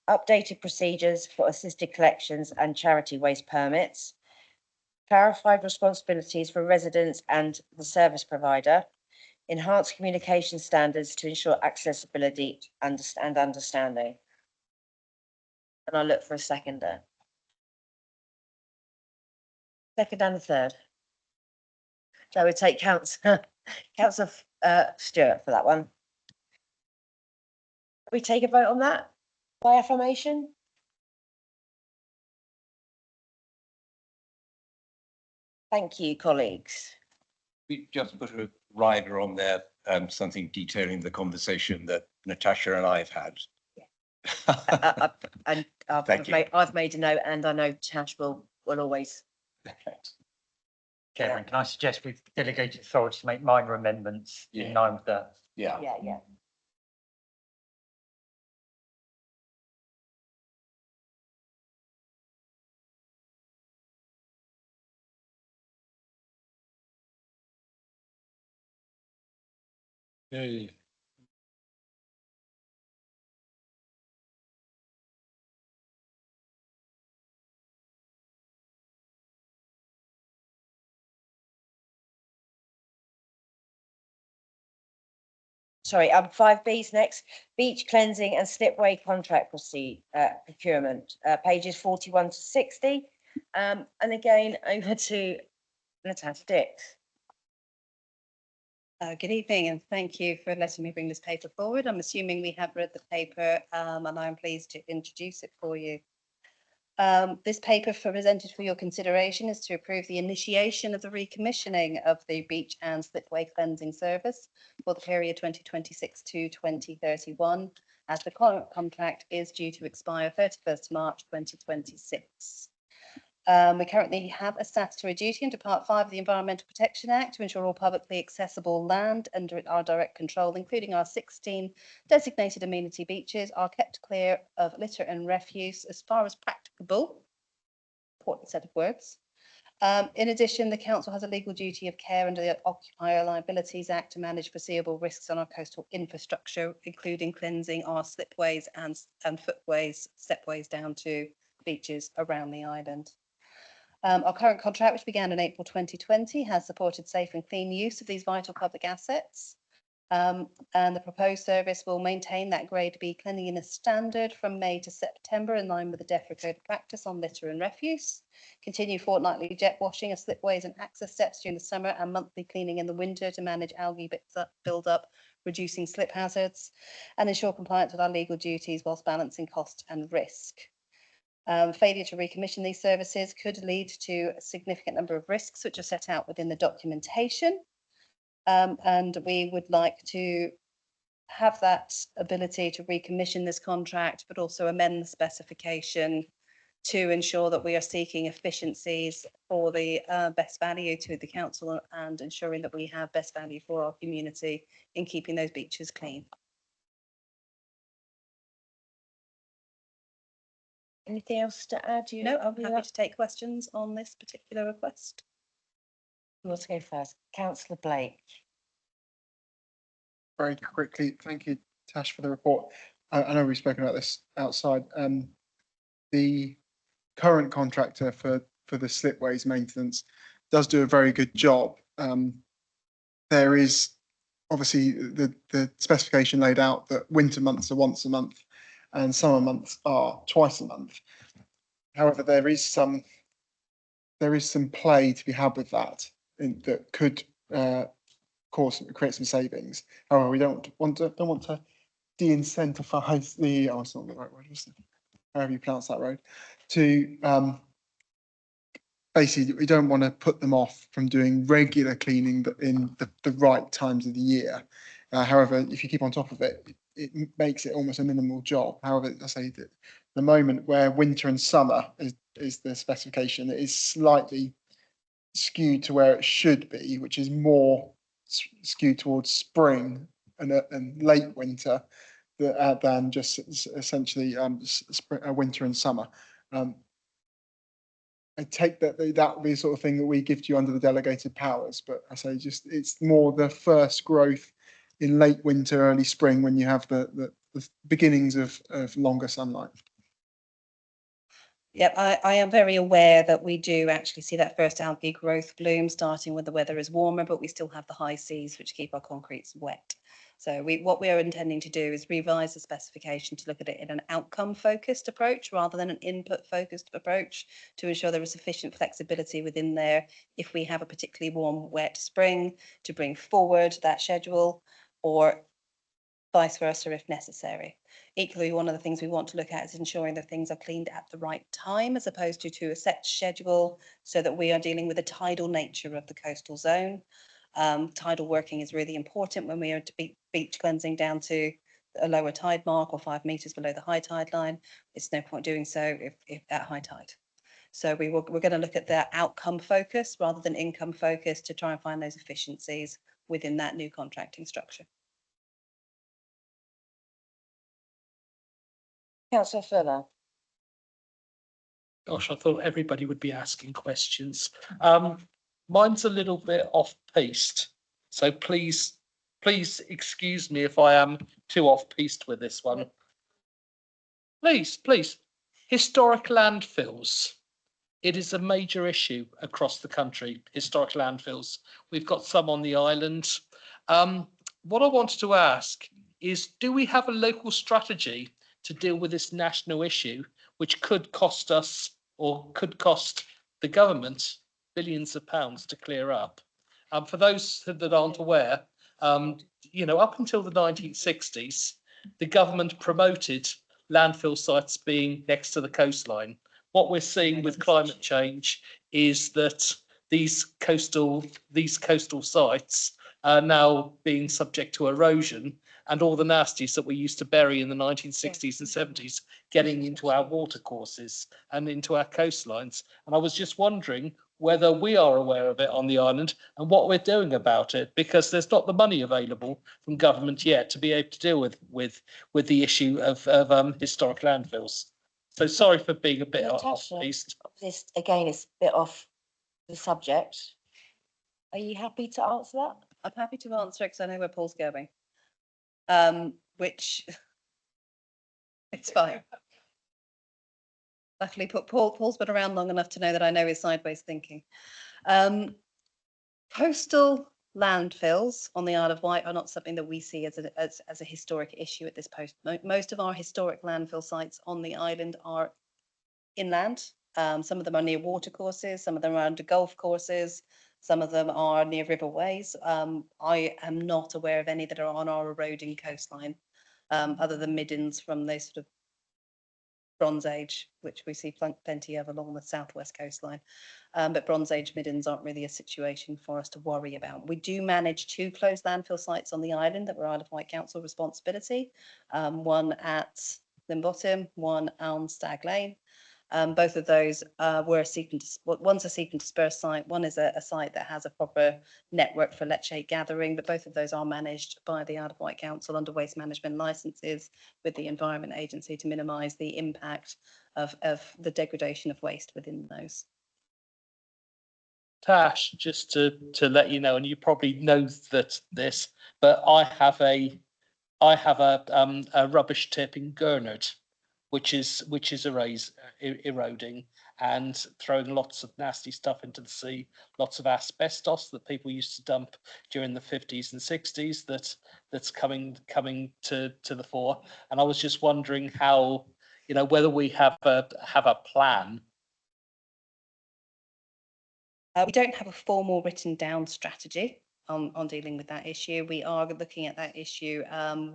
updated procedures for assisted collections and charity waste permits, clarified responsibilities for residents and the service provider, enhanced communication standards to ensure accessibility and understanding. And I'll look for a seconder. Second and a third. So we take Councillor Stewart for that one. We take a vote on that by affirmation? Thank you, colleagues. We just put a rider on there, something detailing the conversation that Natasha and I have had. And Thank you. I've made a note, and I know Tash will always. Chairman, can I suggest we've delegated authority to make minor amendments in line with that? Yeah. Yeah. Yeah. Sorry, 5B's next. Beach cleansing and slipway contract procurement, pages 41 to 60. And again, over to Natasha Dix. Good evening, and thank you for letting me bring this paper forward. I'm assuming we have read the paper, and I'm pleased to introduce it for you. This paper presented for your consideration is to approve the initiation of the recommissioning of the beach and slipway cleansing service for the period 2026 to 2031, as the current contract is due to expire 31st March 2026. We currently have a statutory duty under Part 5 of the Environmental Protection Act to ensure all publicly accessible land under our direct control, including our 16 designated amenity beaches, are kept clear of litter and refuse as far as practicable. Important set of words. In addition, the council has a legal duty of care under the Occupier Liabilities Act to manage foreseeable risks on our coastal infrastructure, including cleansing our slipways and footways, stepways down to beaches around the island. Our current contract, which began in April 2020, has supported safe and clean use of these vital public assets. And the proposed service will maintain that grade B cleanliness standard from May to September in line with the DEFRA code of practice on litter and refuse, continue fortnightly jet washing of slipways and access steps during the summer and monthly cleaning in the winter to manage algae build up, reducing slip hazards, and ensure compliance with our legal duties whilst balancing cost and risk. Failure to recommission these services could lead to a significant number of risks which are set out within the documentation. And we would like to have that ability to recommission this contract, but also amend the specification to ensure that we are seeking efficiencies for the best value to the council and ensuring that we have best value for our community in keeping those beaches clean. Anything else to add? No, I'm happy to take questions on this particular request. Who wants to go first? Councillor Blake. Very quickly, thank you, Tash, for the report. I know we've spoken about this outside. The current contractor for the slipways maintenance does do a very good job. There is obviously the specification laid out that winter months are once a month and summer months are twice a month. However, there is some play to be had with that that could create some savings. However, we don't want to de-incentivize the, oh, it's not the right word, is it? However you pronounce that road, to basically, we don't want to put them off from doing regular cleaning in the right times of the year. However, if you keep on top of it, it makes it almost a minimal job. However, I say that the moment where winter and summer is the specification, it is slightly skewed to where it should be, which is more skewed towards spring and late winter than just essentially winter and summer. I take that would be the sort of thing that we give to you under the delegated powers, but I say just it's more the first growth in late winter, early spring, when you have the beginnings of longer sunlight. Yep, I am very aware that we do actually see that first algae growth bloom starting when the weather is warmer, but we still have the high seas which keep our concretes wet. So what we are intending to do is revise the specification to look at it in an outcome focused approach rather than an input focused approach, to ensure there is sufficient flexibility within there if we have a particularly warm, wet spring, to bring forward that schedule, or vice versa if necessary. Equally, one of the things we want to look at is ensuring that things are cleaned at the right time as opposed to a set schedule, so that we are dealing with the tidal nature of the coastal zone. Tidal working is really important when we are to beach cleansing down to a lower tide mark or 5 meters below the high tide line. It's no point doing so if at high tide. So we're going to look at the outcome focus rather than income focus to try and find those efficiencies within that new contracting structure. Councillor Fuller. Gosh, I thought everybody would be asking questions. Mine's a little bit off-piste, so please excuse me if I am too off-piste with this one. Please. Historic landfills. It is a major issue across the country, historic landfills. We've got some on the island. What I wanted to ask is, do we have a local strategy to deal with this national issue, which could cost us, or could cost the government, billions of pounds to clear up? For those that aren't aware, up until the 1960s, the government promoted landfill sites being next to the coastline. What we're seeing with climate change is that these coastal sites are now being subject to erosion, and all the nasties that we used to bury in the 1960s and 70s getting into our watercourses and into our coastlines. And I was just wondering whether we are aware of it on the island and what we're doing about it, because there's not the money available from government yet to be able to deal with the issue of historic landfills. So sorry for being a bit off-piste. This again is a bit off the subject. Are you happy to answer that? I'm happy to answer because I know where Paul's going. Which it's fine. Luckily, Paul's been around long enough to know that I know his sideways thinking. Coastal landfills on the Isle of Wight are not something that we see as a historic issue at this post. Most of our historic landfill sites on the island are inland. Some of them are near watercourses, some of them are under golf courses, some of them are near riverways. I am not aware of any that are on our eroding coastline, other than middens from the sort of Bronze Age, which we see plenty of along the southwest coastline. But Bronze Age middens aren't really a situation for us to worry about. We do manage 2 closed landfill sites on the island that were Isle of Wight Council responsibility. One at Limbottom, one on Stag Lane. Both of those were one's a seek and disperse site, one is a site that has a proper network for leachate gathering, but both of those are managed by the Isle of Wight Council under waste management licenses with the Environment Agency to minimise the impact of the degradation of waste within those. Tash, just to let you know, and you probably know this, but I have a rubbish tip in Gurnard, which is eroding and throwing lots of nasty stuff into the sea, lots of asbestos that people used to dump during the 50s and 60s that's coming to the fore. And I was just wondering how, whether we have a plan. We don't have a formal written down strategy on dealing with that issue. We are looking at that issue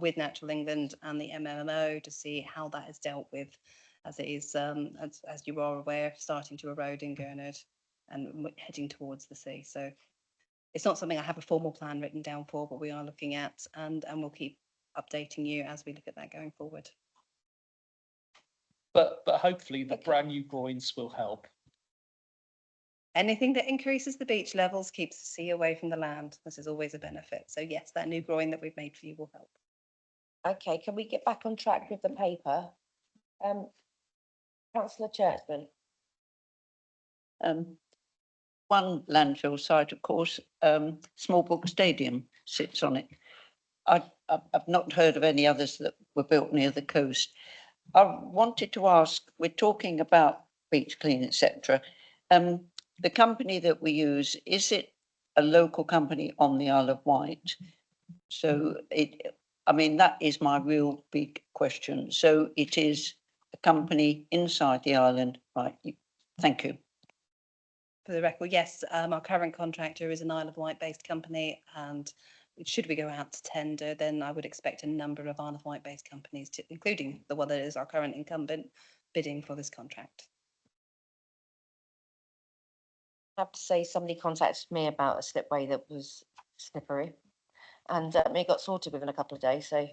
with Natural England and the MMO to see how that is dealt with, as it is, as you are aware, starting to erode in Gurnard and heading towards the sea. So it's not something I have a formal plan written down for, but we are looking at, and we'll keep updating you as we look at that going forward. But hopefully the brand new groins will help. Anything that increases the beach levels keeps the sea away from the land. This is always a benefit. So yes, that new groin that we've made for you will help. Okay, can we get back on track with the paper? Councillor Churchman. One landfill site, of course, Smallbrook Stadium sits on it. I've not heard of any others that were built near the coast. I wanted to ask, we're talking about beach clean, etc. The company that we use, is it a local company on the Isle of Wight? So I mean, that is my real big question. So it is a company inside the island, right? Thank you. For the record, yes, our current contractor is an Isle of Wight based company, and should we go out to tender, then I would expect a number of Isle of Wight based companies, including the one that is our current incumbent, bidding for this contract. I have to say, somebody contacted me about a slipway that was slippery, and it got sorted within a couple of days. So,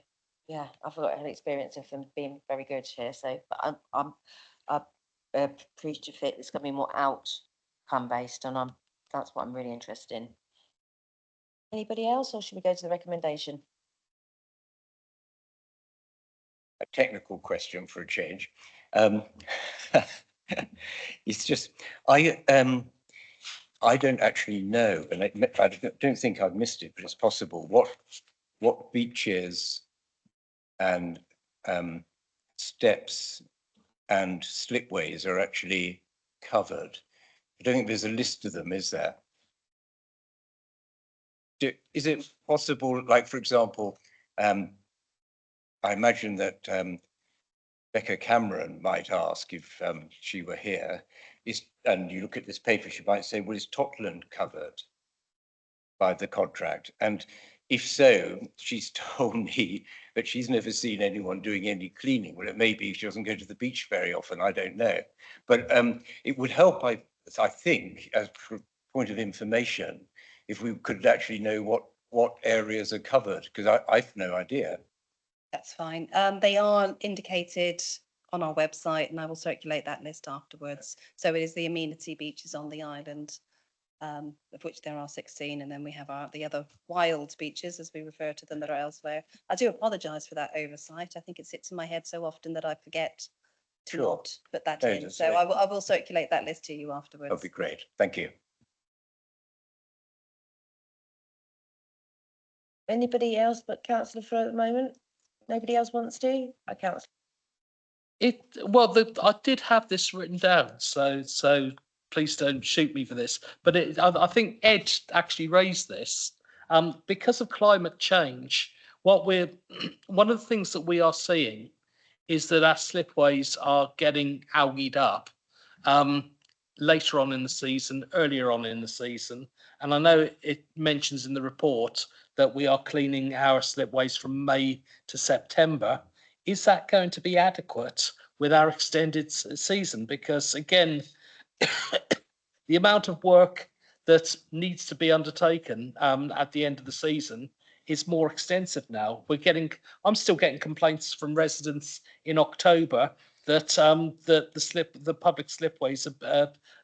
yeah, I've got an experience of them being very good here. So, but I'm appreciative it's going to be more outcome based, and that's what I'm really interested in. Anybody else, or should we go to the recommendation? A technical question for a change. It's just, I don't actually know, and I don't think I've missed it, but it's possible, what beaches and steps and slipways are actually covered. I don't think there's a list of them, is there? Is it possible, like, for example, I imagine that Becca Cameron might ask if she were here, and you look at this paper, she might say, well, is Totland covered by the contract? And if so, she's told me that she's never seen anyone doing any cleaning. Well, it may be she doesn't go to the beach very often, I don't know. But it would help, I think, as a point of information, if we could actually know what areas are covered, because I've no idea. That's fine. They are indicated on our website, and I will circulate that list afterwards. So it is the amenity beaches on the island, of which there are 16, and then we have the other wild beaches, as we refer to them, that are elsewhere. I do apologise for that oversight. I think it sits in my head so often that I forget to not put that No, in. that's So right. I will circulate that list to you afterwards. That'd be great. Thank you. Anybody else but Councillor Fro at the moment? Nobody else wants to? Councillor. I did have this written down, so please don't shoot me for this. But I think Ed actually raised this because of climate change. One of the things that we are seeing is that our slipways are getting algaed up later on in the season, earlier on in the season. And I know it mentions in the report that we are cleaning our slipways from May to September. Is that going to be adequate with our extended season? Because again, the amount of work that needs to be undertaken at the end of the season is more extensive now. I'm still getting complaints from residents in October that the public slipways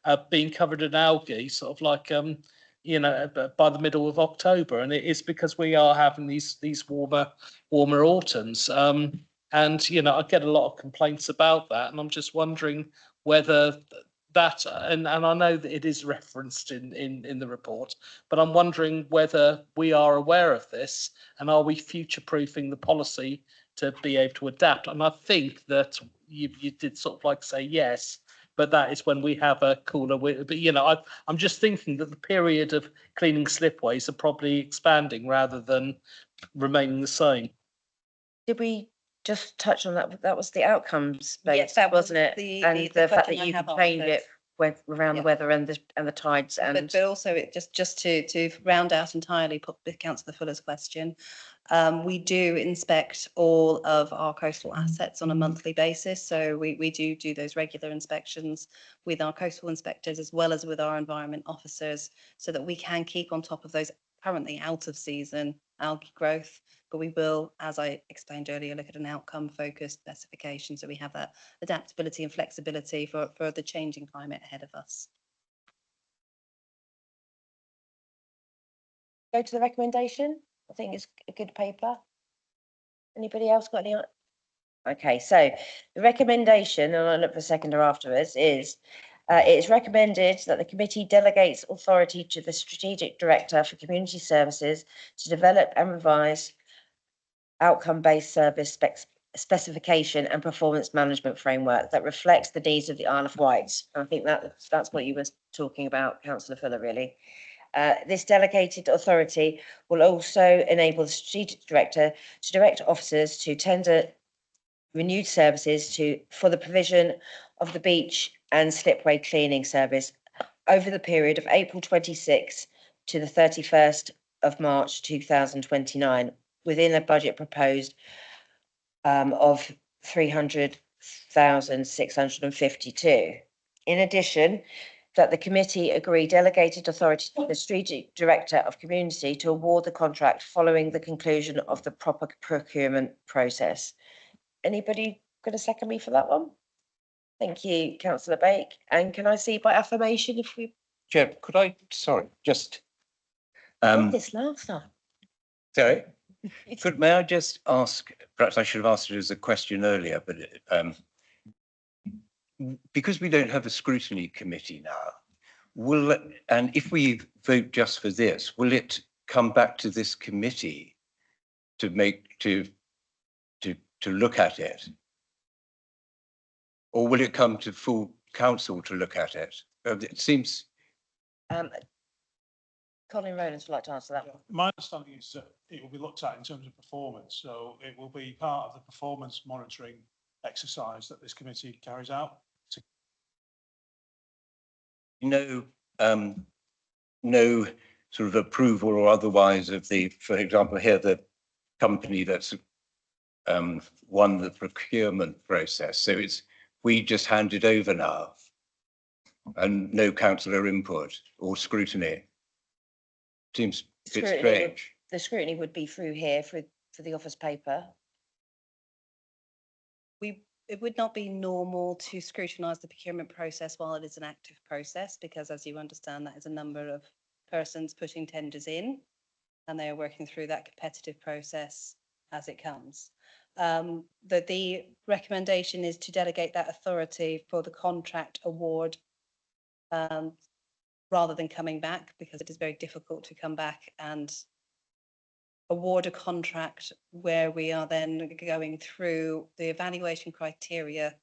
are being covered in algae, sort of like by the middle of October, and it is because we are having these warmer autumns. And I get a lot of complaints about that, and I'm just wondering whether that, and I know that it is referenced in the report, but I'm wondering whether we are aware of this, and are we future-proofing the policy to be able to adapt? And I think that you did sort of like say yes, but that is when we have a cooler winter. But I'm just thinking that the period of cleaning slipways are probably expanding rather than remaining the same. Did we just touch on that? That was the outcomes based, Yes, that was wasn't it? the And the fact question that I you have could change answered. it around the Yeah. weather and the tides and. But also it just to round out entirely Councillor Fuller's question, we do inspect all of our coastal assets on a monthly basis. So we do those regular inspections with our coastal inspectors as well as with our environment officers, so that we can keep on top of those currently out of season algae growth. But we will, as I explained earlier, look at an outcome focused specification, so we have that adaptability and flexibility for the changing climate ahead of us. Go to the recommendation. I think it's a good paper. Anybody else got any? Okay, so the recommendation, and I'll look for a seconder afterwards, is it's recommended that the committee delegates authority to the Strategic Director for Community Services to develop and revise outcome-based service specification and performance management framework that reflects the needs of the Isle of Wight. I think that's what you were talking about, Councillor Fuller, really. This delegated authority will also enable the strategic director to direct officers to tender renewed services for the provision of the beach and slipway cleaning service over the period of April 26 to the 31st of March 2029, within a budget proposed of 300,652. In addition, that the committee agree delegated authority to the strategic director of community to award the contract following the conclusion of the proper procurement process. Anybody going to second me for that one? Thank you, Councillor Bake. And can I see by affirmation if we Chair, could I, sorry, just, did this last time? sorry, may I just ask, perhaps I should have asked it as a question earlier, but because we don't have a scrutiny committee now, and if we vote just for this, will it come back to this committee to look at it? Or will it come to full council to look at it? It seems. Colin Rowlands would like to answer that one. My understanding is that it will be looked at in terms of performance, so it will be part of the performance monitoring exercise that this committee carries out. No sort of approval or otherwise of the, for example, here, the company that's won the procurement process. So we just hand it over now and no councillor input or scrutiny. Seems a bit strange. The scrutiny would be through here for the office paper. It would not be normal to scrutinise the procurement process while it is an active process, because as you understand, that is a number of persons putting tenders in and they are working through that competitive process as it comes. The recommendation is to delegate that authority for the contract award rather than coming back, because it is very difficult to come back and award a contract where we are then going through the evaluation criteria,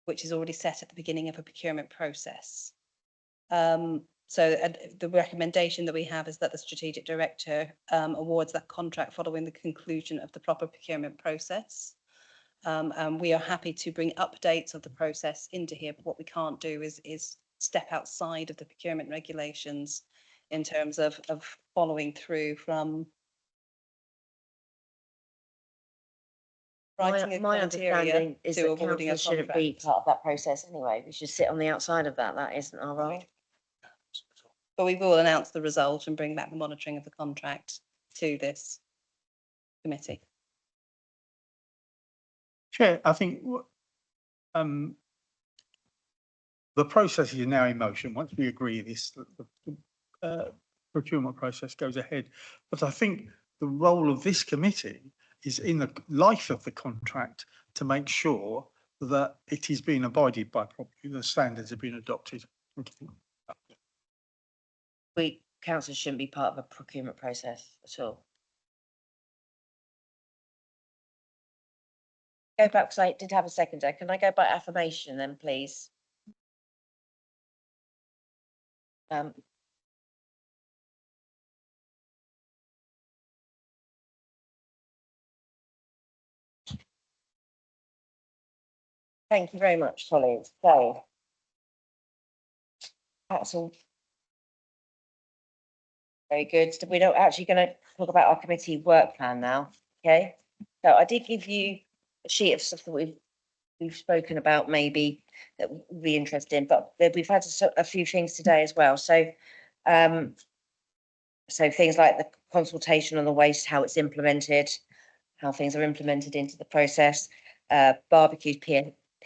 which is already set at the beginning of a procurement process. So the recommendation that we have is that the strategic director awards that contract following the conclusion of the proper procurement process. And we are happy to bring updates of the process into here, but what we can't do is step outside of the procurement regulations in terms of following through from writing a My criteria understanding is to that awarding a councillors shouldn't be contract. part of that process anyway. We should sit on the outside of that. That isn't our role. But we will announce the result and bring back the monitoring of the contract to this committee. Chair, I think the process is now in motion. Once we agree this, the procurement process goes ahead. But I think the role of this committee is in the life of the contract to make sure that it is being abided by properly, the standards have been adopted. We councillors shouldn't be part of a procurement process at all. Go back, because I did have a seconder. Can I go by affirmation then, please? Thank you very much, colleagues. So that's all very good. So we're not actually going to talk about our committee work plan now. Okay. So I did give you a sheet of stuff that we've spoken about, maybe that would be interesting, but we've had a few things today as well. So so things like the consultation on the waste, how it's implemented, how things are implemented into the process, barbecues,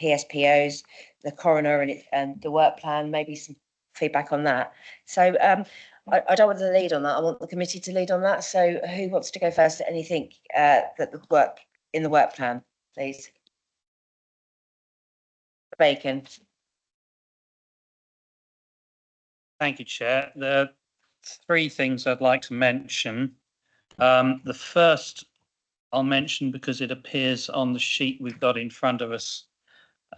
PSPOs, the coroner and the work plan, maybe some feedback on that. So I don't want to lead on that. I want the committee to lead on that. So who wants to go first? Anything that the work in the work plan, please? Bacon. Thank you, Chair. There are three things I'd like to mention. The first I'll mention because it appears on the sheet we've got in front of us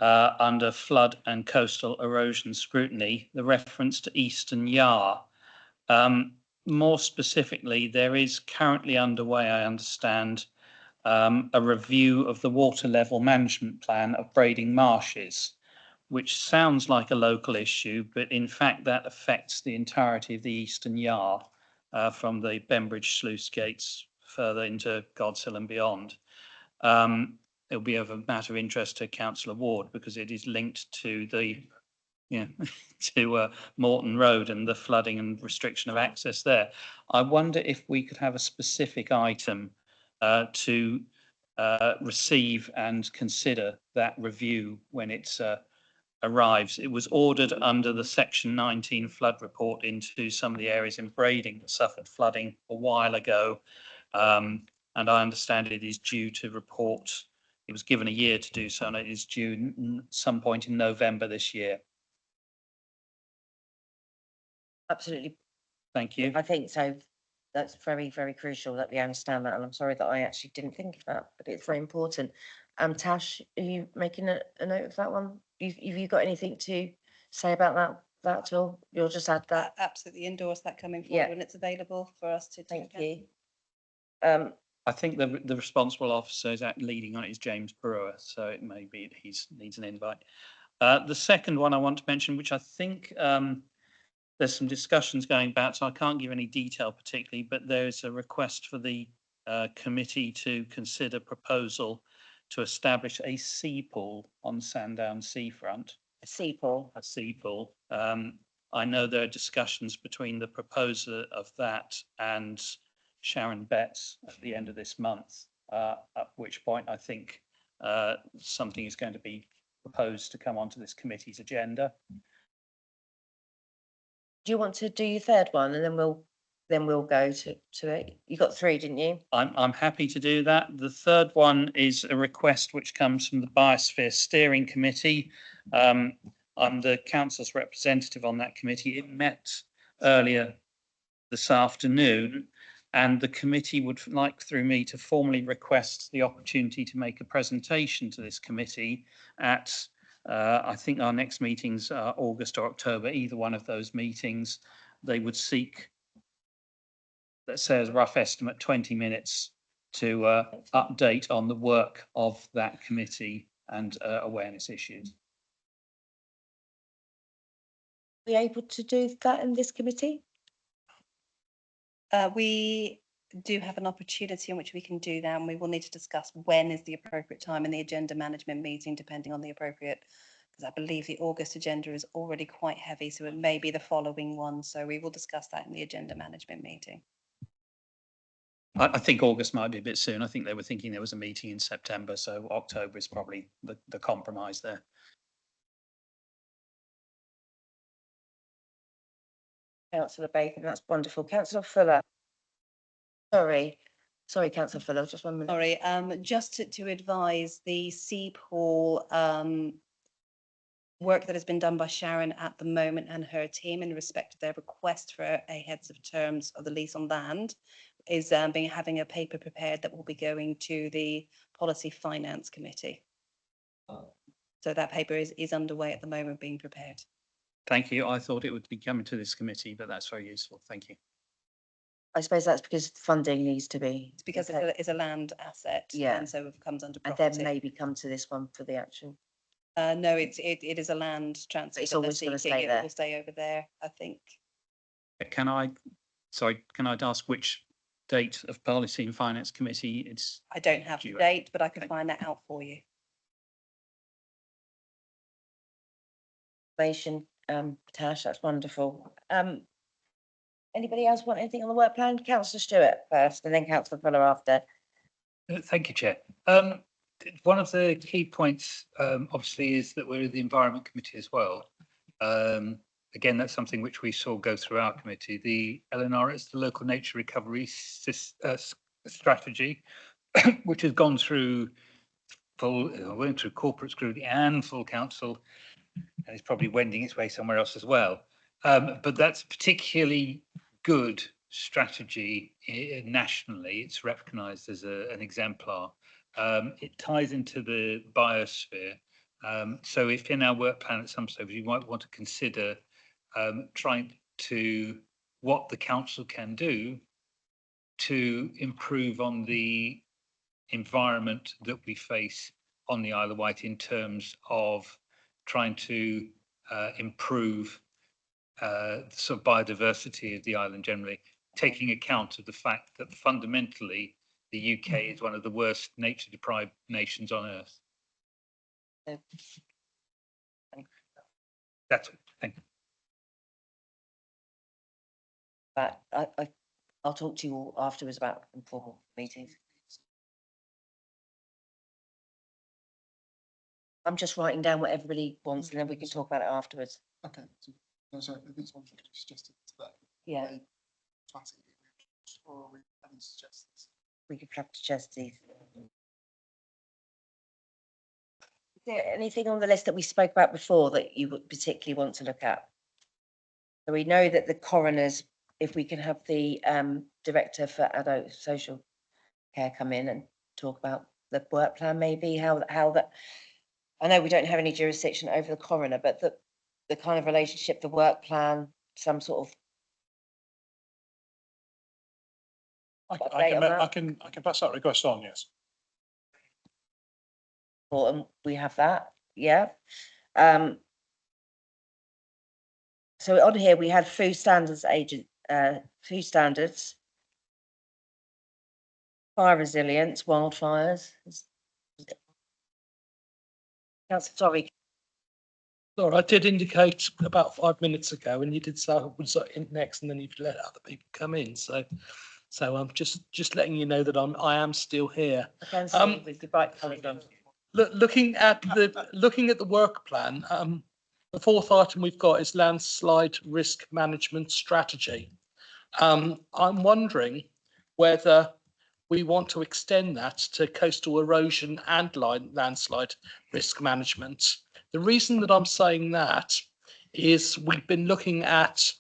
under flood and coastal erosion scrutiny, the reference to Eastern Yar. More specifically, there is currently underway, I understand, a review of the water level management plan of Brading Marshes, which sounds like a local issue, but in fact that affects the entirety of the Eastern Yar from the Bembridge sluice gates further into God's Hill and beyond. It'll be of a matter of interest to Councillor Ward because it is linked to the to Morton Road and the flooding and restriction of access there. I wonder if we could have a specific item to receive and consider that review when it's arrives. It was ordered under the Section 19 flood report into some of the areas in Brading that suffered flooding a while ago. And I understand it is due to report. It was given a year to do so, and it is due some point in November this year. Absolutely. Thank you. I think so. That's very, very crucial that we understand that. And I'm sorry that I actually didn't think of that, but it's very important. Tash, are you making a note of that one? Have you got anything to say about that at all? You'll just add that. Absolutely endorse that coming Yeah. forward when it's available for us to Thank take. you. I think the responsible officer is leading on it is James Brewer, so it may be that he needs an invite. The second one I want to mention, which I think there's some discussions going about, so I can't give any detail particularly, but there's a request for the committee to consider proposal to establish a sea pool on Sandown seafront. A sea pool. A sea pool. I know there are discussions between the proposer of that and Sharon Betts at the end of this month, at which point I think something is going to be proposed to come onto this committee's agenda. Do you want to do your third one and then we'll go to it? You got three, didn't you? I'm happy to do that. The third one is a request which comes from the Biosphere Steering Committee. I'm the council's representative on that committee. It met earlier this afternoon, and the committee would like through me to formally request the opportunity to make a presentation to this committee at I think our next meetings are August or October, either one of those meetings. They would seek, let's say as a rough estimate, 20 minutes to update on the work of that committee and awareness issues. Are we able to do that in this committee? We do have an opportunity in which we can do that, and we will need to discuss when is the appropriate time in the agenda management meeting, depending on the appropriate, because I believe the August agenda is already quite heavy, so it may be the following one. So we will discuss that in the agenda management meeting. I think August might be a bit soon. I think they were thinking there was a meeting in September, so October is probably the compromise there. Councillor Bacon, that's wonderful. Councillor Fuller. Sorry, Councillor Fuller, just 1 minute. Sorry, just to advise the sea pool work that has been done by Sharon at the moment and her team in respect of their request for a heads of terms of the lease on land is having a paper prepared that will be going to the Policy Finance Committee. So that paper is underway at the moment, being prepared. Thank you. I thought it would be coming to this committee, but that's very useful. Thank you. I suppose that's because funding needs to be. It's because it's a land asset. Yeah. And so it comes under And property. then maybe come to this one for the action. No, it is a land transfer. It's that they're always gonna seeking. stay It there. will stay over there, I think. Can I ask which date of Policy and Finance Committee it's? I don't have the Due- date, but I can okay. find that out for you. Tash, that's wonderful. Anybody else want anything on the work plan? Councillor Stewart first and then Councillor Fuller after. Thank you, Chair. One of the key points, obviously, is that we're the Environment Committee as well. Again, that's something which we saw go through our committee. The LNRS, the Local Nature Recovery Strategy, which has gone through went through corporate scrutiny and full council, and it's probably wending its way somewhere else as well. But that's particularly good strategy nationally. It's recognised as an exemplar. It ties into the biosphere. So if in our work plan at some stage, you might want to consider trying to what the council can do to improve on the environment that we face on the Isle of Wight in terms of trying to improve sort of biodiversity of the island generally, taking account of the fact that fundamentally the UK is one of the worst nature deprived nations on earth. That's it. Thank you. But I'll talk to you all afterwards about informal meetings. I'm just writing down what everybody wants and then we can talk about it afterwards. Okay. No, sorry, I think it's one thing suggested today. Yeah, Or we haven't suggested. we could have to suggest these. Is there anything on the list that we spoke about before that you would particularly want to look at? So we know that the coroners, if we can have the director for adult social care come in and talk about the work plan, maybe how that. I know we don't have any jurisdiction over the coroner, but the kind of relationship, the work plan, some sort of. I can pass that request on, yes. And we have that, yeah. So on here, we had food standards agent, food standards, fire resilience, wildfires. Sorry, Laura, I did indicate about 5 minutes ago, and you did say I was in next, and then you've let other people come in. So I'm just letting you know that I am still here. I can see with the bright coloured on. Looking at the work plan, the fourth item we've got is landslide risk management strategy. I'm wondering whether we want to extend that to coastal erosion and landslide risk management. The reason that I'm saying that is we've been looking at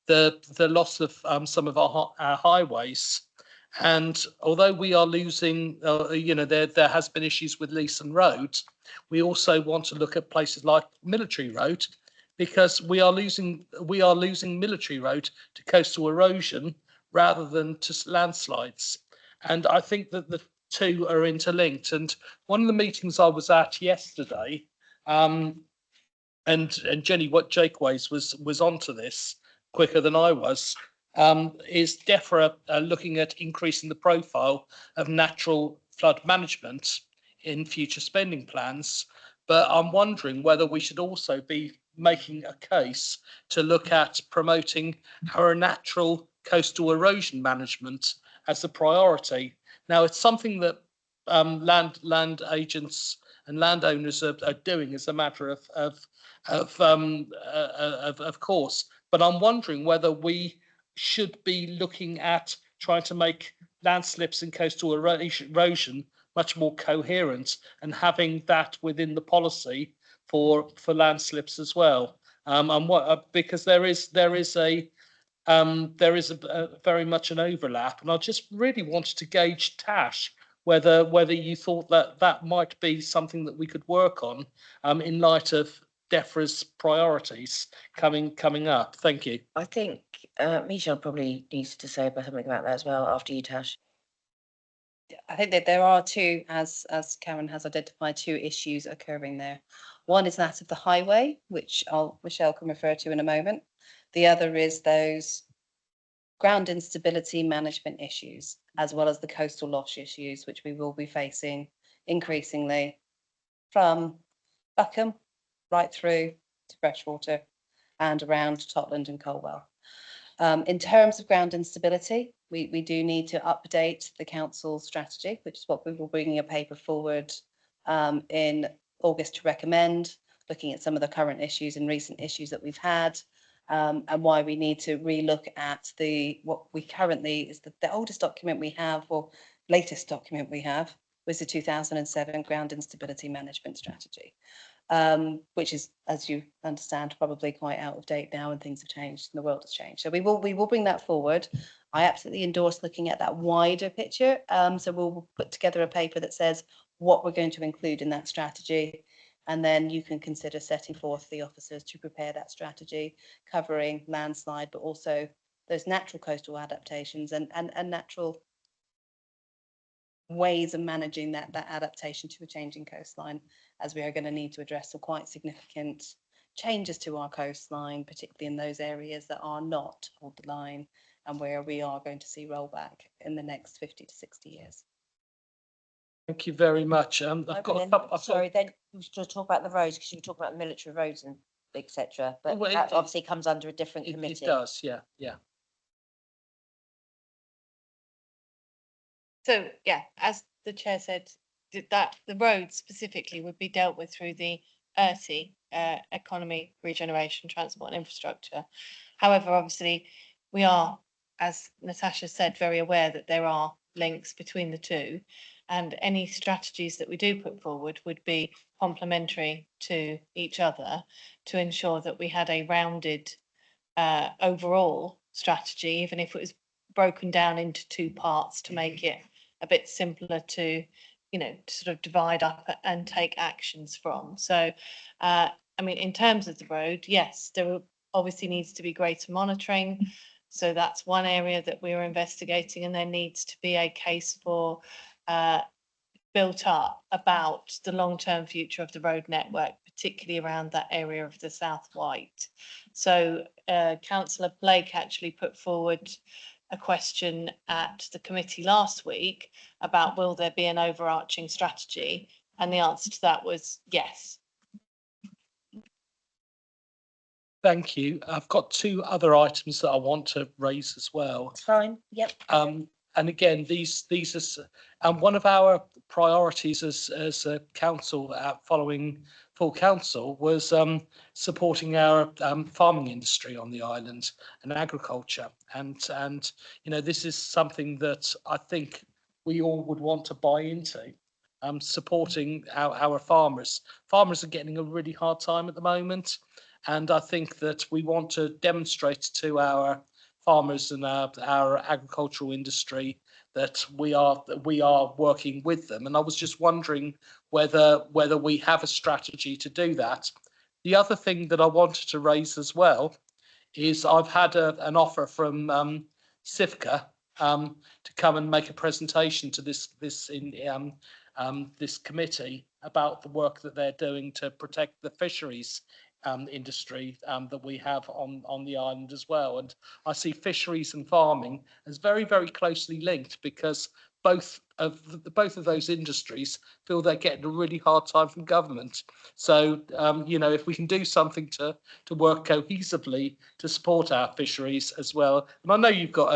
the loss of some of our highways. And although we are losing, there has been issues with Leeson Road, we also want to look at places like Military Road, because we are losing Military Road to coastal erosion rather than to landslides. And I think that the two are interlinked. And one of the meetings I was at yesterday, and Jenny, what Jakeways was onto this quicker than I was. Is DEFRA looking at increasing the profile of natural flood management in future spending plans, but I'm wondering whether we should also be making a case to look at promoting our natural coastal erosion management as a priority. Now, it's something that land agents and landowners are doing as a matter of course, but I'm wondering whether we should be looking at trying to make landslips and coastal erosion much more coherent and having that within the policy for landslips as well. Because there is a very much an overlap, and I just really wanted to gauge Tash whether you thought that might be something that we could work on in light of DEFRA's priorities coming up. Thank you. I think Michelle probably needs to say something about that as well after you, Tash. I think that there are two, as Karen has identified, two issues occurring there. One is that of the highway, which Michelle can refer to in a moment. The other is those ground instability management issues, as well as the coastal loss issues, which we will be facing increasingly from Buckham right through to Freshwater and around Totland and Colwell. In terms of ground instability, we do need to update the council strategy, which is what we will bring a paper forward in August to recommend, looking at some of the current issues and recent issues that we've had, and why we need to relook at what we currently is the oldest document we have, or latest document we have, was the 2007 Ground Instability Management Strategy, which is, as you understand, probably quite out of date now, and things have changed and the world has changed. So we will bring that forward. I absolutely endorse looking at that wider picture. So we'll put together a paper that says what we're going to include in that strategy. And then you can consider setting forth the officers to prepare that strategy, covering landslide, but also those natural coastal adaptations and natural ways of managing that adaptation to a changing coastline, as we are going to need to address some quite significant changes to our coastline, particularly in those areas that are not hold the line and where we are going to see rollback in the next 50 to 60 years. Thank you very much. I've got a couple. Sorry, then we should talk about the roads, because you were talking about the military roads and etc. But Well, that obviously comes under a different It committee. does, yeah, yeah. So, yeah, as the chair said, that the roads specifically would be dealt with through the ERTI, Economy, Regeneration, Transport and Infrastructure. However, obviously, we are, as Natasha said, very aware that there are links between the two, and any strategies that we do put forward would be complementary to each other to ensure that we had a rounded overall strategy, even if it was broken down into two parts to make it a bit simpler to, you know, to sort of divide up and take actions from. So, I mean, in terms of the road, yes, there obviously needs to be greater monitoring. So that's one area that we're investigating, and there needs to be a case for built up about the long-term future of the road network, particularly around that area of the South White. So Councillor Blake actually put forward a question at the committee last week about will there be an overarching strategy? And the answer to that was yes. Thank you. I've got two other items that I want to raise as well. It's fine, yep. And again, these are, and one of our priorities as a council following full council was supporting our farming industry on the island and agriculture. And you know, this is something that I think we all would want to buy into. Supporting our farmers. Farmers are getting a really hard time at the moment. And I think that we want to demonstrate to our farmers and our agricultural industry that we are working with them. And I was just wondering whether we have a strategy to do that. The other thing that I wanted to raise as well is I've had an offer from CIFCA to come and make a presentation to this committee about the work that they're doing to protect the fisheries industry that we have on the island as well. And I see fisheries and farming as very, very closely linked, because both of those industries feel they're getting a really hard time from government. So, you know, if we can do something to work cohesively to support our fisheries as well. And I know you've got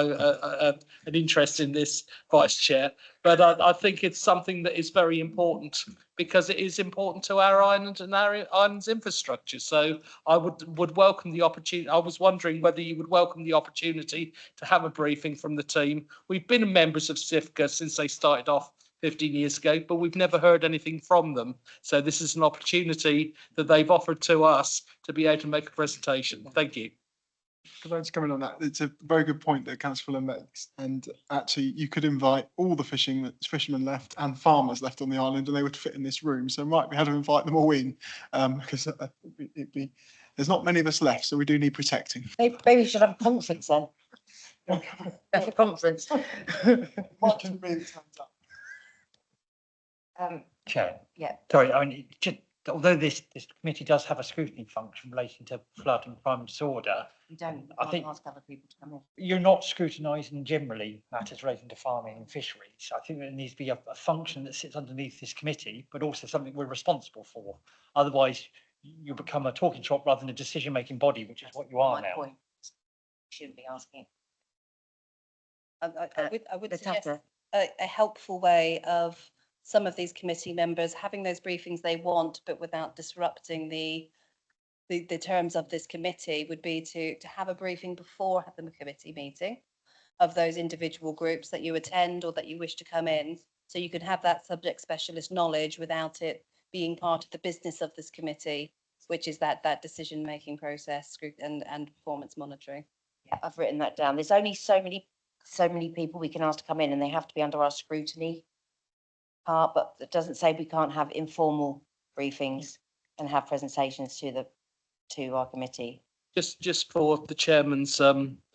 an interest in this, Vice Chair, but I think it's something that is very important, because it is important to our island and our island's infrastructure. So I would welcome the opportunity. I was wondering whether you would welcome the opportunity to have a briefing from the team. We've been members of CIFCA since they started off 15 years ago, but we've never heard anything from them. So this is an opportunity that they've offered to us to be able to make a presentation. Thank you. Could I just come in on that? It's a very good point that Councillor makes, and actually you could invite all the fishermen left and farmers left on the island, and they would fit in this room. So we had to invite them all in, because there's not many of us left, so we do need protecting. Maybe we should have a conference then. Have a conference. Chair. Yeah. Sorry, I mean, although this committee does have a scrutiny function relating to flood and crime and disorder, You don't I think ask other people to come in. you're not scrutinising generally matters relating to farming and fisheries. I think there needs to be a function that sits underneath this committee, but also something we're responsible for. Otherwise, you become a talking shop rather than a decision-making body, which is what you are now. Point. Shouldn't be asking. I would suggest Natasha. a helpful way of some of these committee members having those briefings they want, but without disrupting the terms of this committee, would be to have a briefing before the committee meeting of those individual groups that you attend or that you wish to come in, so you can have that subject specialist knowledge without it being part of the business of this committee, which is that decision-making process and performance monitoring. Yeah, I've written that down. There's only so many so many people we can ask to come in and they have to be under our scrutiny part, but it doesn't say we can't have informal briefings and have presentations to our committee. Just for the chairman's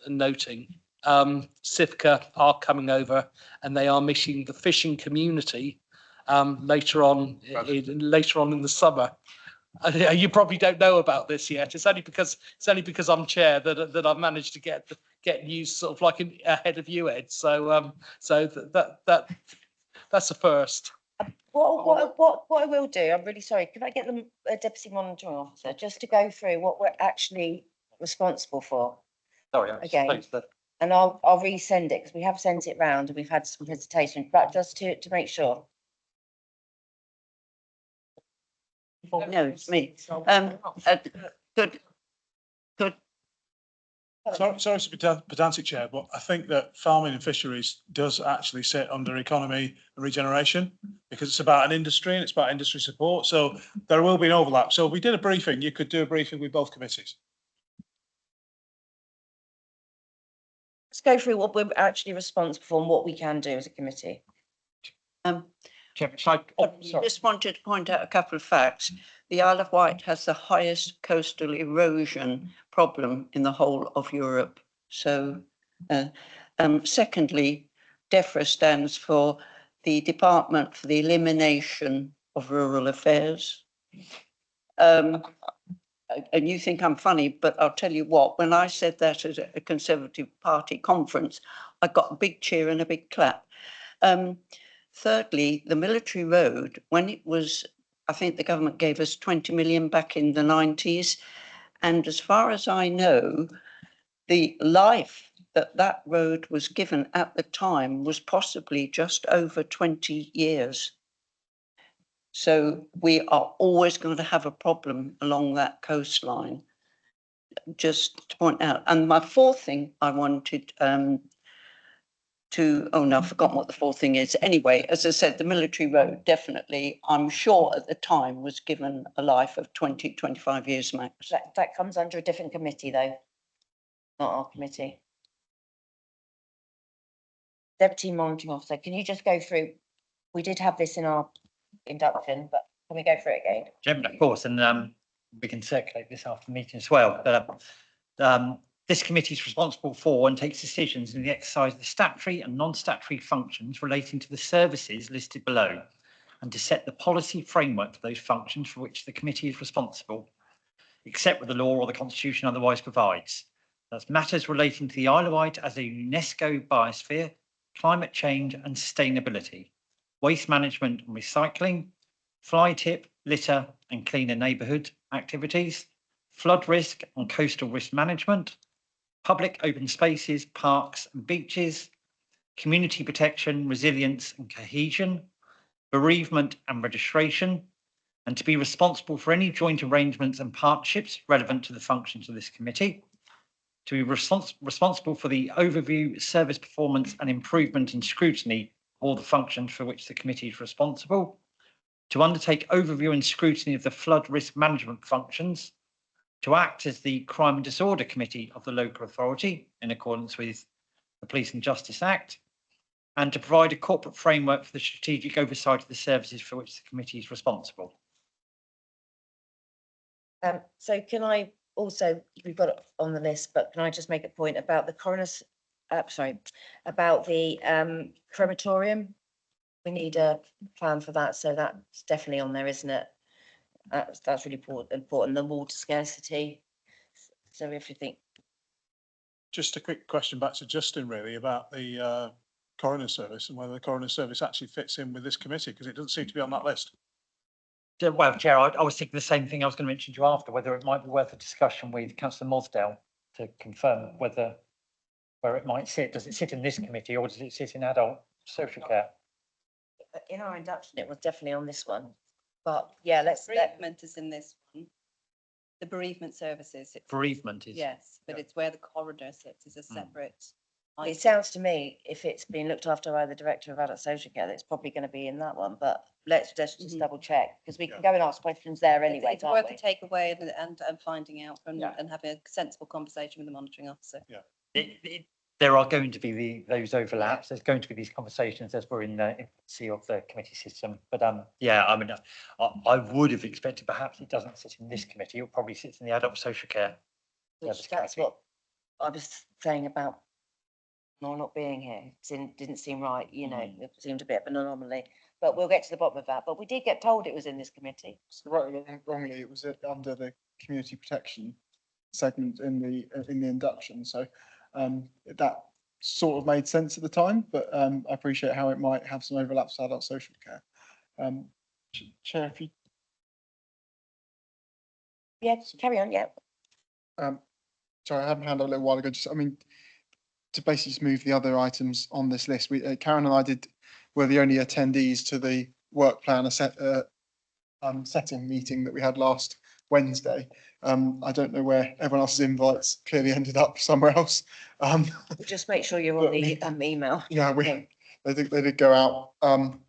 noting, CIFCA are coming over and they are meeting the fishing community later on in the summer. You probably don't know about this yet. It's only because I'm chair that I've managed to get news sort of like ahead of you, Ed. So that's a first. What I will do, I'm really sorry, could I get the deputy monitoring officer just to go through what we're actually responsible for? Sorry, I Again. suppose that And I'll resend it because we have sent it round and we've had some presentation, but just to make sure. No, it's me. Good. Sorry to be pedantic, Chair, but I think that farming and fisheries does actually sit under economy and regeneration because it's about an industry and it's about industry support. So there will be an overlap. So if we did a briefing, you could do a briefing with both committees. Let's go through what we're actually responsible for and what we can do as a committee. Chairman, shall I- sorry. Just wanted to point out a couple of facts. The Isle of Wight has the highest coastal erosion problem in the whole of Europe. So, secondly, DEFRA stands for the Department for the Elimination of Rural Affairs. And you think I'm funny, but I'll tell you what, when I said that at a Conservative Party conference, I got a big cheer and a big clap. Thirdly, the military road, when it was, I think the government gave us 20 million back in the 90s. And as far as I know, the life that road was given at the time was possibly just over 20 years. So we are always going to have a problem along that coastline, just to point out. And my fourth thing I wanted oh no, I've forgotten what the fourth thing is. Anyway, as I said, the military road definitely, I'm sure at the time was given a life of 20, 25 years max. That comes under a different committee though, not our committee. Deputy monitoring officer, can you just go through, we did have this in our induction, but can we go through it again? Chairman, of course, and we can circulate this after the meeting as well. But this committee is responsible for and takes decisions in the exercise of the statutory and non-statutory functions relating to the services listed below, and to set the policy framework for those functions for which the committee is responsible, except where the law or the Constitution otherwise provides. That's matters relating to the Isle of Wight as a UNESCO biosphere, climate change and sustainability, waste management and recycling, fly tip, litter and cleaner neighbourhood activities, flood risk and coastal risk management, public open spaces, parks and beaches, community protection, resilience and cohesion, bereavement and registration, and to be responsible for any joint arrangements and partnerships relevant to the functions of this committee, to be responsible for the overview, service performance and improvement and scrutiny of all the functions for which the committee is responsible, to undertake overview and scrutiny of the flood risk management functions, to act as the Crime and Disorder Committee of the local authority in accordance with the Police and Justice Act, and to provide a corporate framework for the strategic oversight of the services for which the committee is responsible. So can I also, we've got it on the list, but can I just make a point about the coroner's, about the crematorium? We need a plan for that, so that's definitely on there, isn't it? That's really important, the water scarcity. So everything. Just a quick question back to Justin really about the coroner service and whether the coroner service actually fits in with this committee, because it doesn't seem to be on that list. Well, Chair, I was thinking the same thing I was going to mention to you after, whether it might be worth a discussion with Councillor Mosdale to confirm where it might sit. Does it sit in this committee or does it sit in adult social care? In our induction, it was definitely on this one, but yeah, Bereavement is in this one. The bereavement services. Bereavement is. Yes, but it's where the coroner sits as a separate. It sounds to me, if it's been looked after by the Director of Adult Social Care, it's probably going to be in that one, but let's just double check, because we can go and ask questions there anyway, It's can't worth we? a takeaway and finding out and having a sensible conversation with the monitoring officer. It there are going to be those overlaps. There's going to be these conversations as we're in the infancy of the committee system. But yeah, I mean, I would have expected perhaps it doesn't sit in this committee. It probably sits in the adult social care. Which that's what I was saying about not being here. Didn't seem right, you know, it seemed a bit of an anomaly. But we'll get to the bottom of that. But we did get told it was in this committee. So right or wrongly, it was under the community protection segment in the induction. So that sort of made sense at the time, but I appreciate how it might have some overlaps with adult social care. Chair, if you Yeah, carry on, yeah. sorry, I had my hand up a little while ago. Just, I mean, to basically just move the other items on this list. We, Karen and I were the only attendees to the work plan setting meeting that we had last Wednesday. I don't know where everyone else's invites clearly ended up somewhere else. Just make sure you're on the email. Yeah, they did go out.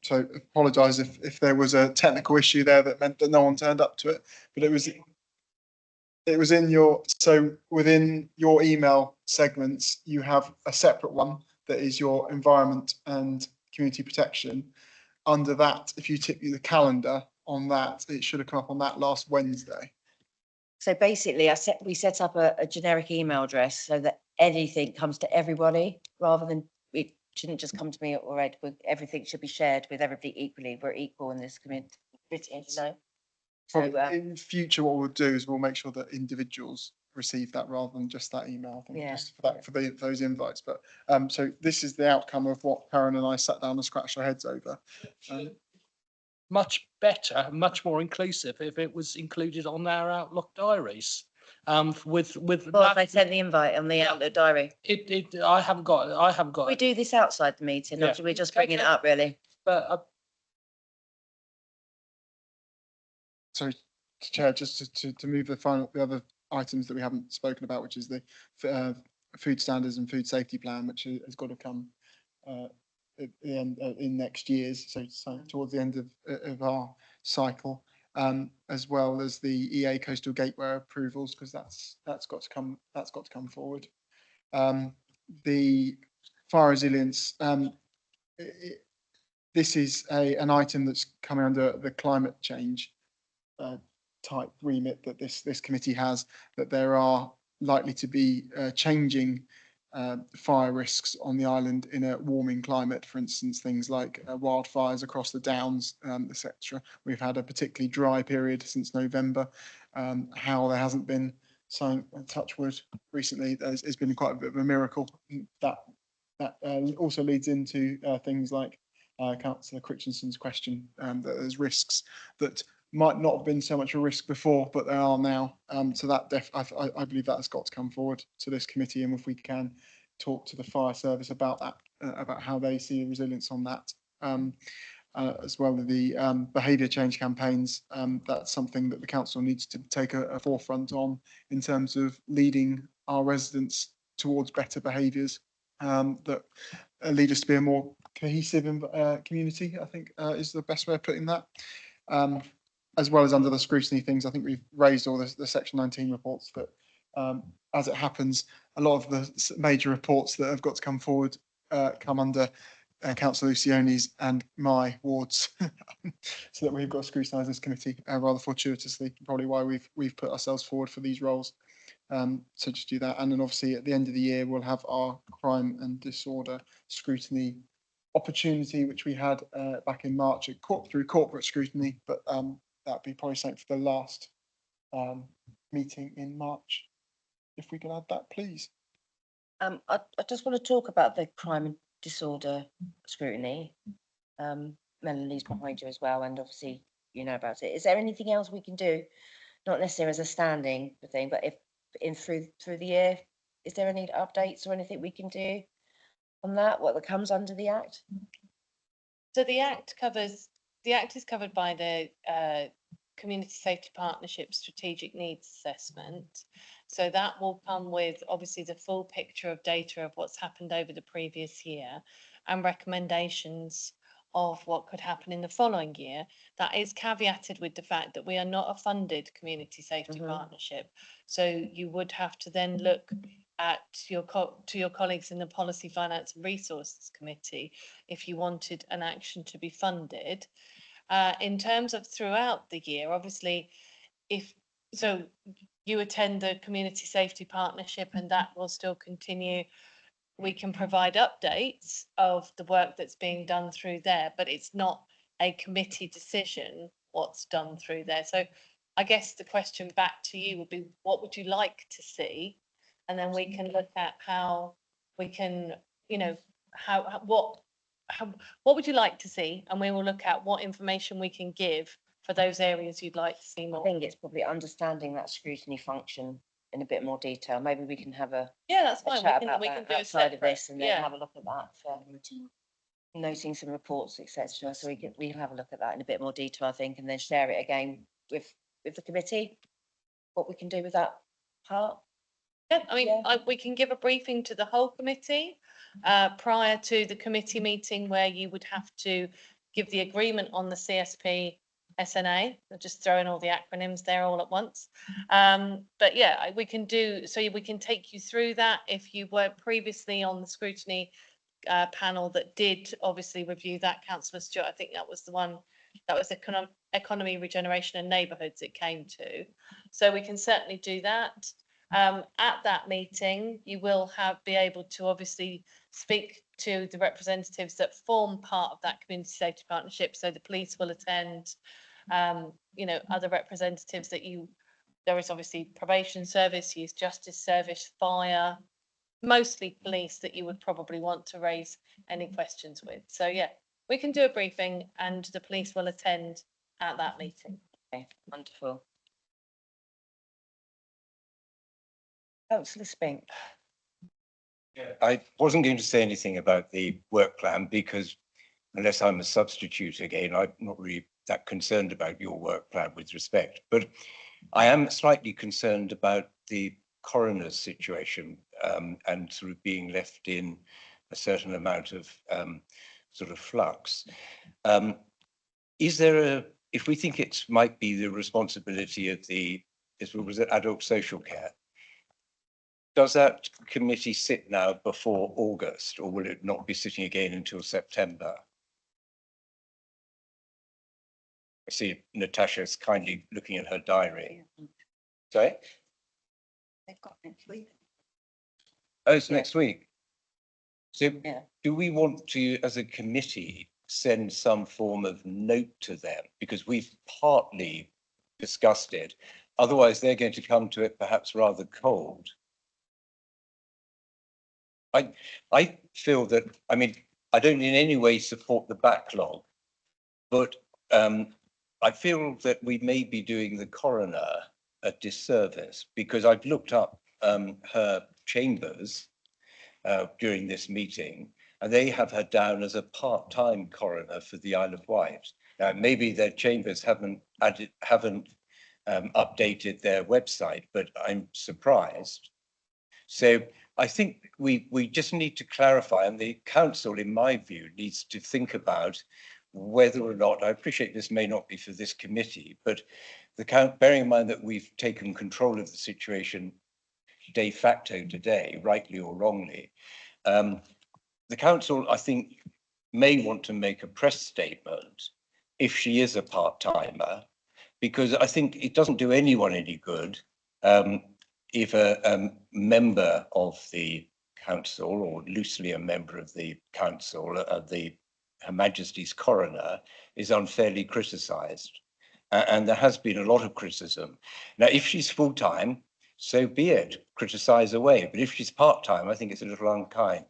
So apologise if there was a technical issue there that meant that no one turned up to it, but it was in your, so within your email segments, you have a separate one that is your environment and community protection. Under that, if you tip the calendar on that, it should have come up on that last Wednesday. So basically, we set up a generic email address so that anything comes to everybody, rather than, it shouldn't just come to me or Ed. Everything should be shared with everybody equally. We're equal in this community, you know. So In future, what we'll do is we'll make sure that individuals receive that rather than just that email. I think Yeah. just for those invites. But so this is the outcome of what Karen and I sat down and scratched our heads over. Much better, much more inclusive if it was included on our Outlook diaries. With well, if I sent the invite on the Outlook diary. I haven't got. We do this outside the meeting, or Yeah. we're just bringing it up, really. But Sorry, Chair, just to move the other items that we haven't spoken about, which is the food standards and food safety plan, which has got to come at the end in next year's, so towards the end of our cycle, as well as the EA coastal gateway approvals, because that's got to come forward. The fire resilience, this is an item that's coming under the climate change type remit that this committee has, that there are likely to be changing fire risks on the island in a warming climate. For instance, things like wildfires across the downs, etc. We've had a particularly dry period since November. How there hasn't been so touch wood recently has been quite a bit of a miracle. That also leads into things like Councillor Christensen's question, that there's risks that might not have been so much a risk before, but they are now. So that I believe that has got to come forward to this committee, and if we can talk to the fire service about that, about how they see the resilience on that, as well as the behaviour change campaigns. That's something that the council needs to take a forefront on in terms of leading our residents towards better behaviours that lead us to be a more cohesive community, I think is the best way of putting that. As well as under the scrutiny things, I think we've raised all the Section 19 reports that, as it happens, a lot of the major reports that have got to come forward come under Councillor Lucioni's and my wards, so that we've got to scrutinise this committee rather fortuitously, probably why we've put ourselves forward for these roles. So just do that, and then obviously at the end of the year we'll have our crime and disorder scrutiny opportunity, which we had back in March through corporate scrutiny, but that'd be probably something for the last meeting in March. If we can add that, please. I just want to talk about the crime and disorder scrutiny. Melanie's behind you as well, and obviously you know about it. Is there anything else we can do, not necessarily as a standing thing, but if through the year, is there any updates or anything we can do on that? What comes under the Act? So the Act is covered by the Community Safety Partnership Strategic Needs Assessment. So that will come with obviously the full picture of data of what's happened over the previous year and recommendations of what could happen in the following year. That is caveated with the fact that we are not a funded community safety partnership. So you would have to then look to your colleagues in the Policy, Finance and Resources Committee if you wanted an action to be funded. In terms of throughout the year, obviously, if so, you attend the Community Safety Partnership and that will still continue. We can provide updates of the work that's being done through there, but it's not a committee decision what's done through there. So I guess the question back to you would be, what would you like to see? And then we can look at how we can, you know, what would you like to see? And we will look at what information we can give for those areas you'd like to see I more. think it's probably understanding that scrutiny function in a bit more detail. Maybe we can have a Yeah, that's a fine. chat We about can that do a outside of separate, this and then yeah. have a look at that for noting some reports, etc. So we can have a look at that in a bit more detail, I think, and then share it again with the committee, what we can do with that part. Yeah, I mean, Yeah. we can give a briefing to the whole committee prior to the committee meeting where you would have to give the agreement on the CSP SNA. I'll just throw in all the acronyms there all at once. But yeah, we can do, so we can take you through that. If you were previously on the scrutiny panel that did obviously review that, Councillor Stewart, I think that was the one, that was economy, regeneration and neighbourhoods it came to. So we can certainly do that. At that meeting, you will be able to obviously speak to the representatives that form part of that community safety partnership. So the police will attend, you know, other representatives that there is obviously probation service, youth justice service, fire, mostly police that you would probably want to raise any questions with. So yeah, we can do a briefing and the police will attend at that meeting. Okay, wonderful. Councillor Spink. I wasn't going to say anything about the work plan because unless I'm a substitute again, I'm not really that concerned about your work plan with respect. But I am slightly concerned about the coroner's situation and sort of being left in a certain amount of sort of flux. Is there if we think it might be the responsibility of was it adult social care, does that committee sit now before August, or will it not be sitting again until September? I see Natasha's kindly looking at her diary. Sorry? They've got next week. Oh, it's next week. So Yeah. do we want to, as a committee, send some form of note to them? Because we've partly discussed it. Otherwise, they're going to come to it perhaps rather cold. I feel that, I mean, I don't in any way support the backlog, but I feel that we may be doing the coroner a disservice because I've looked up her chambers during this meeting and they have her down as a part-time coroner for the Isle of Wight. Now, maybe their chambers haven't updated their website, but I'm surprised. So I think we just need to clarify, and the council, in my view, needs to think about whether or not, I appreciate this may not be for this committee, but bearing in mind that we've taken control of the situation de facto today, rightly or wrongly, the council, I think, may want to make a press statement if she is a part-timer, because I think it doesn't do anyone any good if a member of the council, or loosely a member of the council, Her Majesty's coroner, is unfairly criticised. And there has been a lot of criticism. Now, if she's full-time, so be it, criticise away. But if she's part-time, I think it's a little unkind.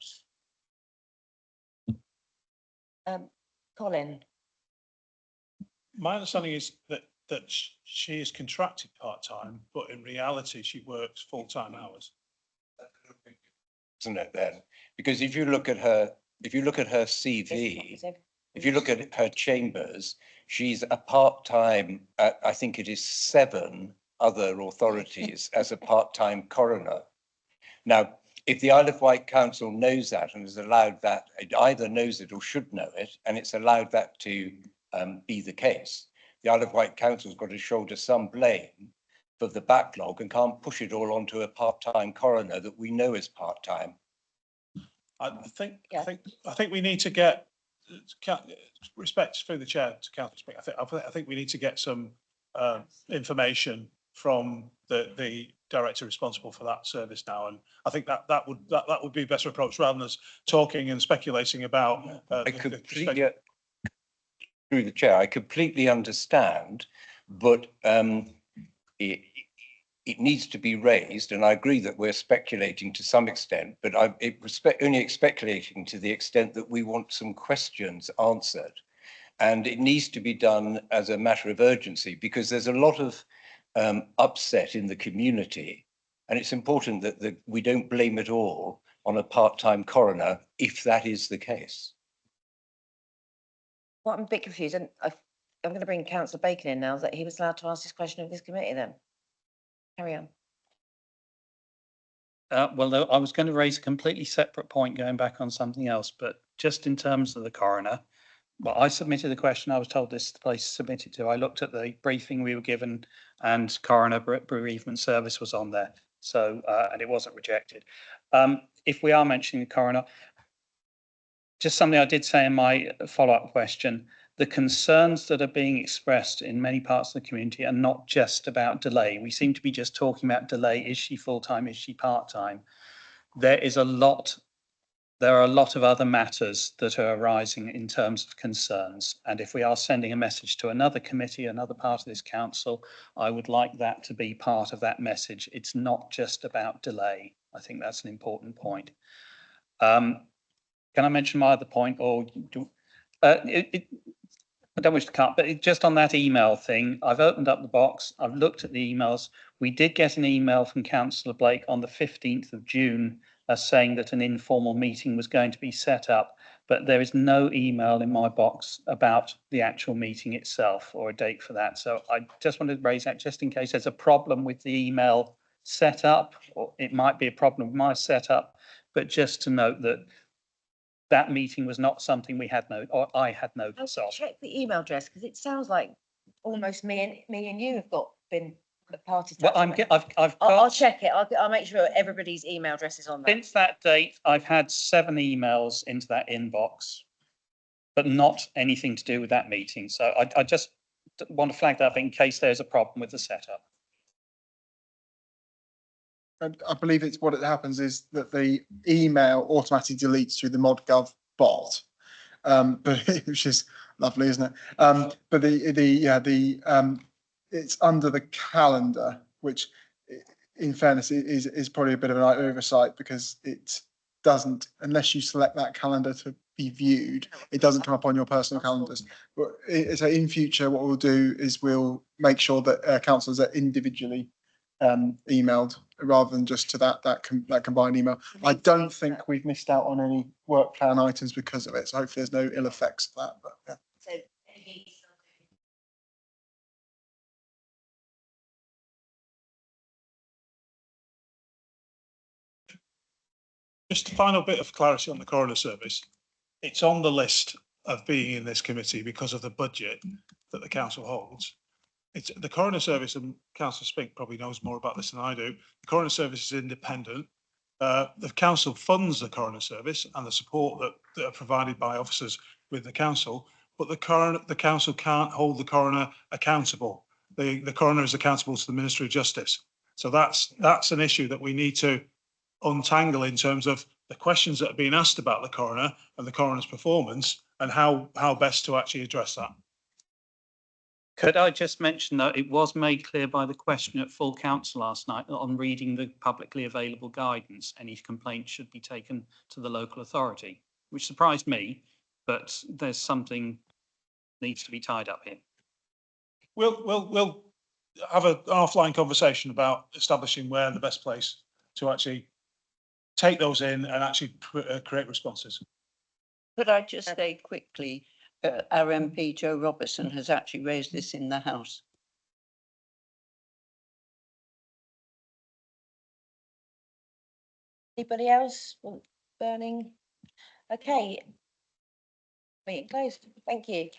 Colin. My understanding is that she is contracted part-time, but in reality, she works full-time hours. Isn't it then? Because if you look at her CV, if you look at her chambers, she's a part-time, I think it is 7 other authorities as a part-time coroner. Now, if the Isle of Wight Council knows that and has allowed that, it either knows it or should know it, and it's allowed that to be the case, the Isle of Wight Council's got to shoulder some blame of the backlog and can't push it all onto a part-time coroner that we know is part-time. I think we need to get, respect through the chair to Councillor Spink. I think we need to get some information from the director responsible for that service now, and I think that would be a better approach rather than us talking and speculating about. Through the chair, I completely understand, but it needs to be raised, and I agree that we're speculating to some extent, but it was only speculating to the extent that we want some questions answered. And it needs to be done as a matter of urgency because there's a lot of upset in the community, and it's important that we don't blame it all on a part-time coroner if that is the case. Well, I'm a bit confused, and I'm going to bring Councillor Bacon in now, that he was allowed to ask this question of this committee then. Carry on. Well, I was going to raise a completely separate point going back on something else, but just in terms of the coroner, well, I submitted the question. I was told this is the place to submit it to. I looked at the briefing we were given and coroner bereavement service was on there. So, and it wasn't rejected. If we are mentioning the coroner, just something I did say in my follow-up question, the concerns that are being expressed in many parts of the community are not just about delay. We seem to be just talking about delay. Is she full-time? Is she part-time? There are a lot of other matters that are arising in terms of concerns. And if we are sending a message to another committee, another part of this council, I would like that to be part of that message. It's not just about delay. I think that's an important point. Can I mention my other point, or I don't wish to cut, but just on that email thing, I've opened up the box. I've looked at the emails. We did get an email from Councillor Blake on the 15th of June saying that an informal meeting was going to be set up, but there is no email in my box about the actual meeting itself or a date for that. So I just wanted to raise that just in case there's a problem with the email setup, or it might be a problem with my setup, but just to note that that meeting was not something we had or I had notice of. Check the email address because it sounds like almost me and you have been a party. Well, I'll check it. I'll make sure everybody's email address is on there. Since that date, I've had 7 emails into that inbox, but not anything to do with that meeting. So I just want to flag that up in case there's a problem with the setup. I believe it's what it happens is that the email automatically deletes through the ModGov bot, which is lovely, isn't it? But it's under the calendar, which, in fairness, is probably a bit of an oversight because it doesn't, unless you select that calendar to be viewed, it doesn't come up on your personal calendars. But so in future, what we'll do is we'll make sure that councillors are individually emailed rather than just to that combined email. I don't think we've missed out on any work plan items because of it, so hopefully there's no ill effects of that. But yeah. So, just a final bit of clarity on the coroner service. It's on the list of being in this committee because of the budget that the council holds. It's the coroner service, and Councillor Spink probably knows more about this than I do. The coroner service is independent. The council funds the coroner service and the support that are provided by officers with the council, but the council can't hold the coroner accountable. The coroner is accountable to the Ministry of Justice. So that's an issue that we need to untangle in terms of the questions that are being asked about the coroner and the coroner's performance and how best to actually address that. Could I just mention that it was made clear by the question at full council last night that on reading the publicly available guidance, any complaints should be taken to the local authority, which surprised me, but there's something needs to be tied up here. We'll have an offline conversation about establishing where the best place to actually take those in and actually create responses. Could I just say quickly, our MP Joe Robertson has actually raised this in the House. Anybody else want burning? Okay. Meeting closed. Thank you.